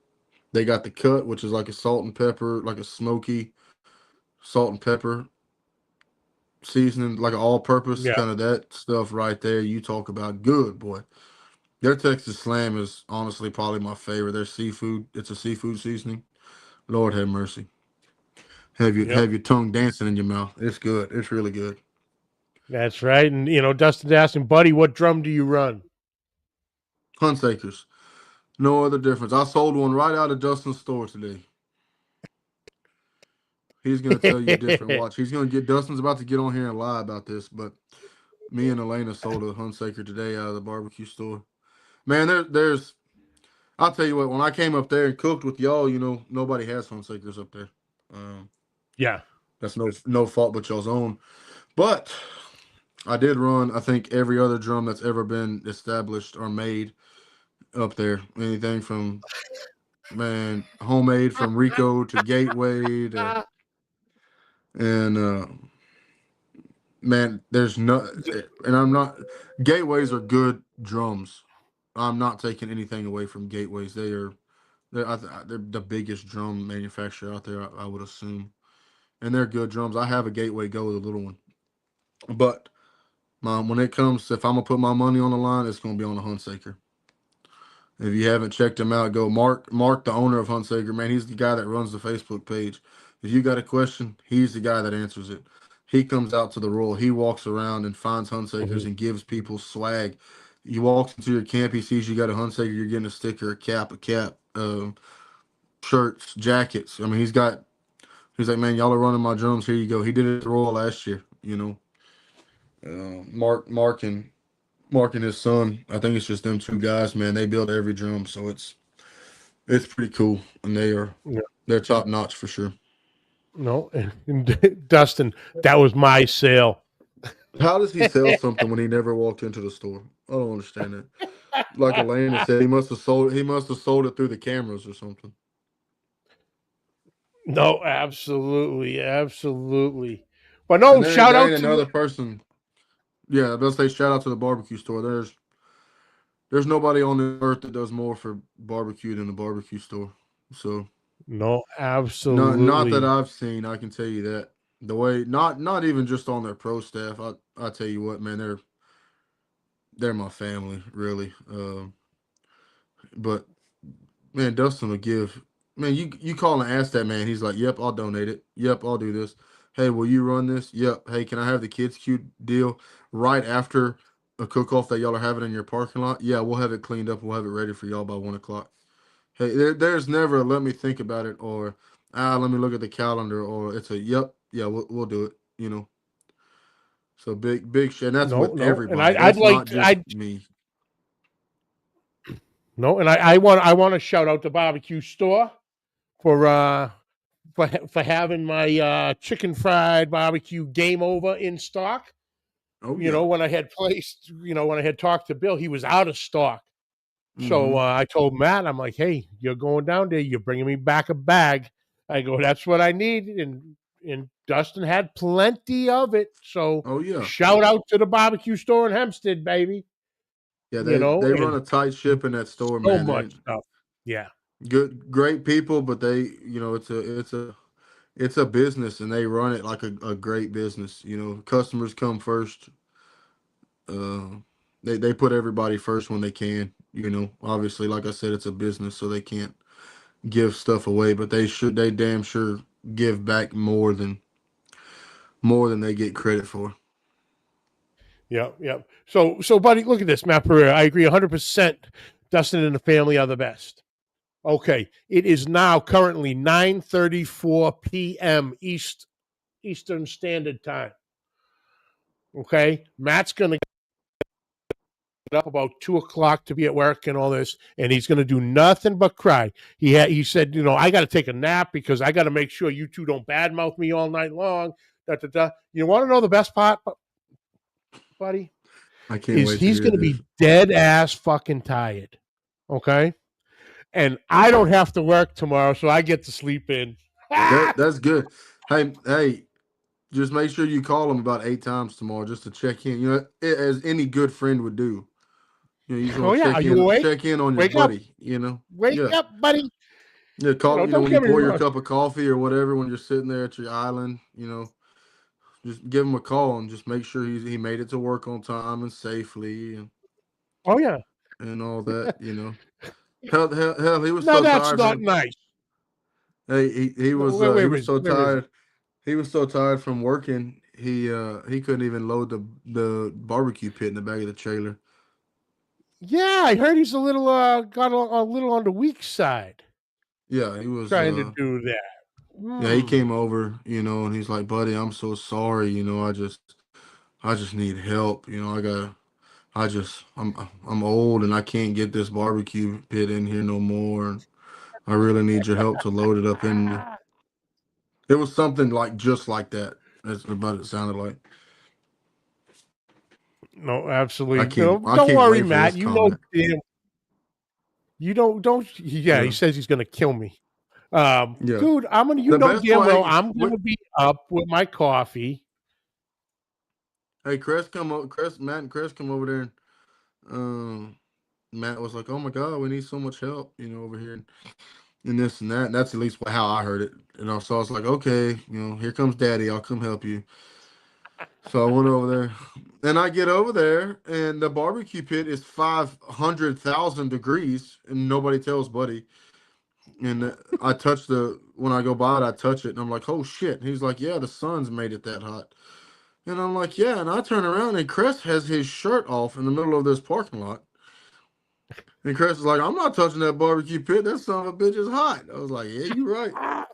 They got the cut, which is like a salt and pepper, like a smoky salt and pepper seasoning, like an all-purpose Yeah. kind of that stuff right there. You talk about good, boy. Their Texas Slam is honestly probably my favorite. Their seafood, it's a seafood seasoning. Lord have mercy. Yep. Have your tongue dancing in your mouth. It's good. It's really good. That's right. And, Dustin's asking, buddy, what drum do you run? Huntsakers. No other difference. I sold one right out of Dustin's store today. He's going to tell you different. Watch. Dustin's about to get on here and lie about this, but me and Elena sold a Huntsaker today out of the barbecue store. Man, there's I'll tell you what, when I came up there and cooked with y'all, nobody has Huntsakers up there. Yeah. That's no fault but y'all's own. But I did run, I think, every other drum that's ever been established or made up there. Anything from, man, homemade from Rico to Gateway to, and man, there's no, and I'm not, Gateways are good drums. I'm not taking anything away from Gateways. They're the biggest drum manufacturer out there, I would assume, and they're good drums. I have a Gateway Go, the little one, but when it comes, if I'm gonna put my money on the line, it's gonna be on a Huntsaker. If you haven't checked him out, go Mark, the owner of Huntsaker. Man, he's the guy that runs the Facebook page. If you got a question, he's the guy that answers it. He comes out to the roll. He walks around and finds Huntsakers and gives people swag. You walk into your camp, he sees you got a Huntsaker, you're getting a sticker, a cap, shirts, jackets. I mean, he's like, man, y'all are running my drums. Here you go. He did it at the Royal last year. Mark and his son. I think it's just them two guys. Man, they build every drum, so it's pretty cool, and they're top notch for sure. No, Dustin, that was my sale. How does he sell something when he never walked into the store? I don't understand that. Like Elena said, he must have sold it through the cameras or something. No, absolutely. But no, shout out to another person. Yeah, let's say shout out to the barbecue store. There's nobody on the earth that does more for barbecue than the barbecue store. So no, absolutely. Not that I've seen. I can tell you that the way not even just on their pro staff. I tell you what, man, they're my family, really. But man, Dustin will give. Man, you call and ask that man. He's like, "Yep, I'll donate it. Yep, I'll do this. Hey, will you run this? Yep. Hey, can I have the KidsQue deal right after a cook-off that y'all are having in your parking lot? Yeah, we'll have it cleaned up. We'll have it ready for y'all by 1:00. Hey, there's never a let me think about it or let me look at the calendar or it's a yep, yeah, we'll do it. So big shit. And that's with everybody. And I'd like just me. No, and I want to shout out the barbecue store for having my chicken fried barbecue game over in stock. Oh, yeah. When I had talked to Bill, he was out of stock. So I told Matt, I'm like, hey, you're going down there. You're bringing me back a bag. I go, that's what I need. And Dustin had plenty of it. So shout out to the barbecue store in Hempstead, baby. Yeah, they run a tight ship in that store, man. So much stuff. Yeah. Great people, but they, it's a business and they run it like a great business. Customers come first. They put everybody first when they can. Obviously, like I said, it's a business, so they can't give stuff away, but they damn sure give back more than they get credit for. Yeah. So buddy, look at this, Matt Pereira. I agree 100%. Dustin and the family are the best. Okay, it is now currently 9:34 p.m. Eastern Standard Time. Okay, Matt's going to get up about 2:00 to be at work and all this, and he's going to do nothing but cry. He said, I got to take a nap because I got to make sure you two don't badmouth me all night long. You want to know the best part? buddy, I can't is wait to he's hear going to this. be dead ass fucking tired. Okay. And I don't have to work tomorrow, so I get to sleep in. That's good. Hey, just make sure you call him about 8 times tomorrow just to check in. You know, as any good friend would do. You know, you just Oh want to yeah, are you awake? check in on your Wake up, buddy. You know, wake yeah, up, buddy. yeah. Call. You know, Don't when you get me pour your wrong. cup of coffee or whatever, when you're sitting there at your island, you know, just give him a call and just make sure he made it to work on time and safely Oh yeah. and all that. You know, hell, he was No, so that's tired not from. nice. Hey, he was so Where is it? tired. He was so tired from working. He couldn't even load the barbecue pit in the back of the trailer. Yeah, I heard he's a little got a little on the weak side Yeah, he was. trying to do that. Yeah, he Mm. came over, you know, and he's like, "Buddy, I'm so sorry. You know, I just need help. You know, I'm old and I can't get this barbecue pit in here no more. And I really need your help to load it up in there." It was something like just like that. That's what it sounded like. No, absolutely. No, I don't can't worry, wait for this Matt. You know, comment. you don't. Yeah, he Yeah, says he's gonna kill me. yeah. Dude, I'm gonna. You The know best damn part, well, hey, I'm gonna be up with my coffee. hey, Matt and Chris come over there, and Matt was like, "Oh my God, we need so much help, you know, over here." And this and that. And that's at least how I heard it. And so I was like, okay, you know, here comes Daddy. I'll come help you. So I went over there, and I get over there, and the barbecue pit is 500,000 degrees, and nobody tells Buddy. And I touch when I go by it, I touch it, and I'm like, oh shit. He's like, yeah, the sun's made it that hot. And I'm like, yeah. And I turn around, and Chris has his shirt off in the middle of this parking lot. And Chris is like, I'm not touching that barbecue pit. That son of a bitch is hot. I was like, yeah, you're right. I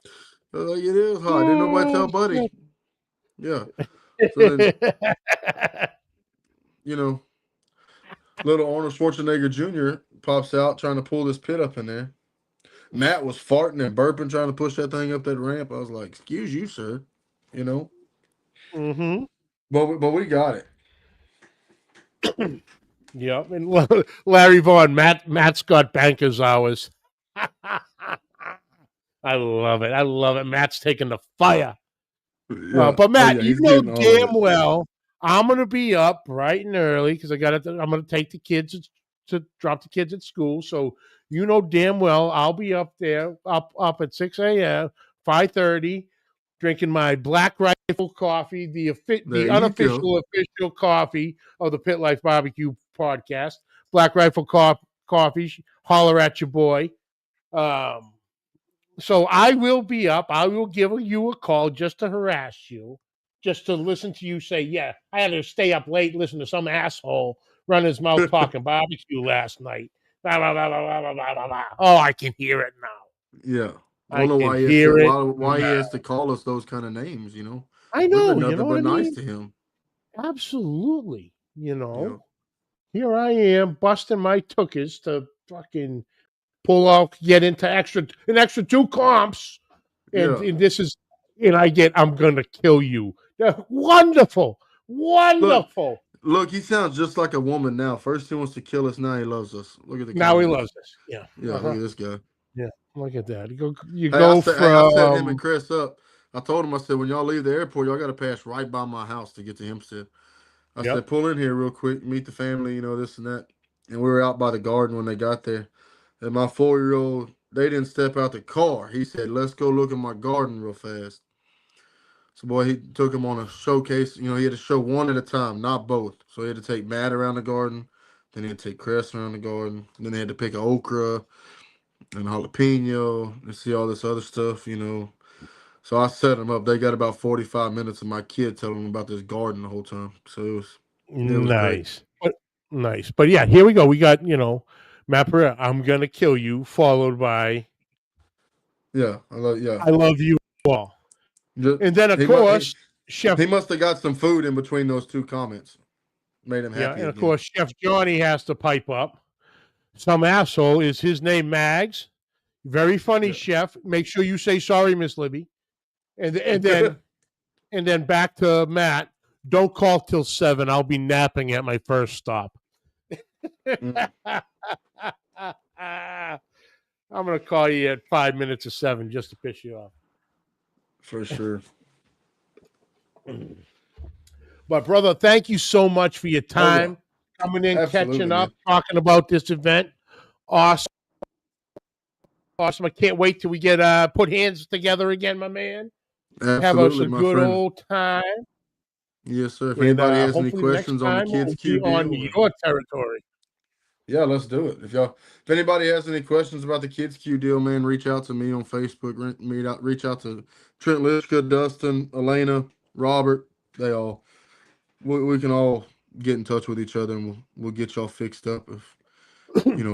was like, it is hot. Didn't nobody tell Buddy. Yeah. So then, you know, little Arnold Schwarzenegger Jr. pops out trying to pull this pit up in there. Matt was farting and burping trying to push that thing up that ramp. I was like, excuse you, sir. You know? Mm-hmm. But we got it. Yep. And Larry Vaughn, Matt's got banker's hours. I love it. I love it. Matt's taking the fire. Yeah. But Oh Matt, yeah, you he's know getting all of damn it. well I'm gonna be up bright and early because I'm gonna take the kids to drop the kids at school. So you know damn well I'll be up there up at 6 a.m. 5:30, drinking my Black Rifle coffee, There the you go. unofficial official coffee of the Pit Life Barbecue podcast. Black Rifle coffee. Holler at your boy. Um, so I will be up. I will give you a call just to harass you, just to listen to you say, yeah, I had to stay up late, listen to some asshole run his mouth talking barbecue last night. Blah, blah, blah, blah, blah, blah, blah, blah. Oh, I can hear it now. Yeah. I don't I know can why he has to hear it why he now. has to call us those kind of names, you know. I We've know, been you know nothing what but I nice mean? to him. Absolutely. Yeah. Here I am busting my tuchus to fucking pull out, get into an extra 2 comps. And, Yeah. and this is, and I'm gonna kill you. Wonderful, Look, wonderful. look, he sounds just like a woman now. First he wants to kill us, now he loves us. Look at the Now he comments. loves us. Yeah, Yeah, look at this guy. yeah. Look at that. You Hey, go I set him and from Chris up. I told him, I said, when y'all leave the airport, y'all got to pass right by my house to get to Hempstead. I yep. said, pull in here real quick, meet the family, you know, this and that. And we were out by the garden when they got there. And my 4-year-old, they didn't step out the car. He said, let's go look at my garden real fast. So, boy, he took him on a showcase. You know, he had to show one at a time, not both. So he had to take Matt around the garden. Then he had to take Chris around the garden. Then they had to pick an okra and jalapeno and see all this other stuff, you know. So I set them up. They got about 45 minutes of my kid telling them about this garden the whole time. So it was great. Nice. But yeah, here we go. We got, Matt Pereira, I'm gonna kill you, followed by Yeah, I love you all. Just, And then of course, Chef he must have got some food in between those 2 comments. Made him happy and of again. course Chef Johnny has to pipe up. Some asshole, is his name Mags? Very funny, Yeah. Chef. Make sure you say sorry, Miss Libby. And then back to Matt. Don't call till 7. I'll be napping at my first stop. Mm. I'm going to call you at 5 minutes of 7 just to piss you off. For sure. But, brother, thank you so much for your time. Oh, yeah. Coming in, Absolutely, catching man. up, talking about this event. Awesome. Awesome. I can't wait till we get put hands together again, my man. Have us Absolutely, a my good friend. old time. Yes, sir. If And anybody has any hopefully the next questions on the time we'll be KidsQue on deal, your territory. yeah, let's do it. If anybody has any questions about the KidsQue deal, man, reach out to me on Facebook. Reach out to Trent Lishka, Dustin, Elena, Robert. We can all get in touch with each other, and we'll get y'all fixed up if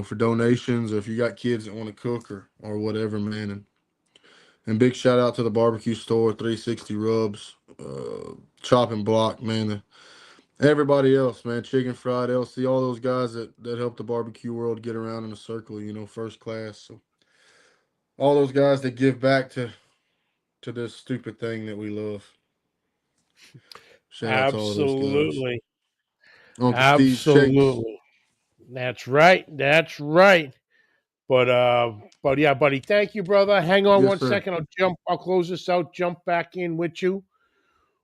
for donations, or if you got kids that want to cook or whatever, man. And big shout out to the barbecue store, 360 Rubs, Chopping Block, man. Everybody else, man, Chicken Fried, LC, all those guys that help the barbecue world get around in a circle, first class. So all those guys that give back to this stupid thing that we love. Shout out to all those guys. Absolutely. Uncle Steve Shakes. Absolutely. That's right. That's right. But yeah, buddy, thank you, brother. Hang on Yes, one sir. second. I'll close this out, jump back in with you.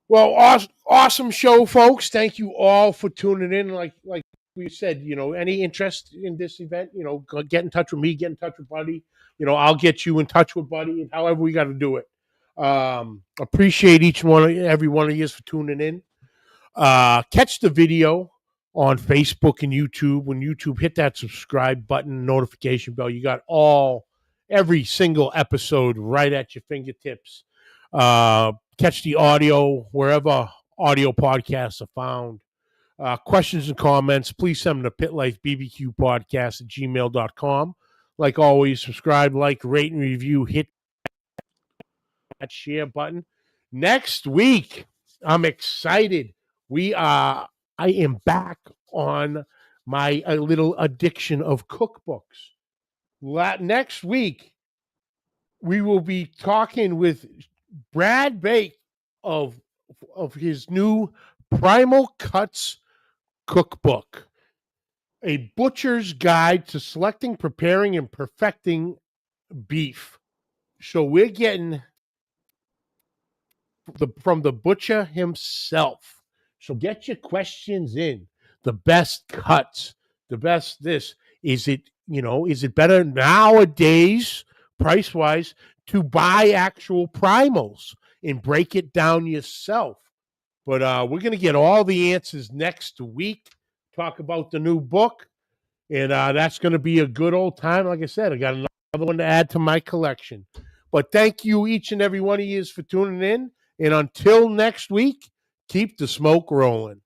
Well, awesome show, folks. Thank you all for tuning in. Like we said, any interest in this event, get in touch with me, get in touch with Buddy. I'll get you in touch with Buddy, and however we got to do it. Appreciate every one of you for tuning in. Catch the video on Facebook and YouTube. When YouTube, hit that subscribe button, notification bell. You got every single episode right at your fingertips. Catch the audio wherever audio podcasts are found. Questions and comments, please send them to pitlifebbqpodcast@gmail.com. Like always, subscribe, like, rate, and review. Hit that share button. Next week, I'm excited. I am back on my little addiction of cookbooks. Next week, we will be talking with Brad Bake of his new Primal Cuts cookbook, a butcher's guide to selecting, preparing, and perfecting beef. So we're getting from the butcher himself. So get your questions in. The best cuts, the best this. Is it better nowadays, price-wise, to buy actual primals and break it down yourself? But we're going to get all the answers next week, talk about the new book, and that's going to be a good old time. Like I said, I got another one to add to my collection. But thank you, each and every one of you, for tuning in. And until next week, keep the smoke rolling.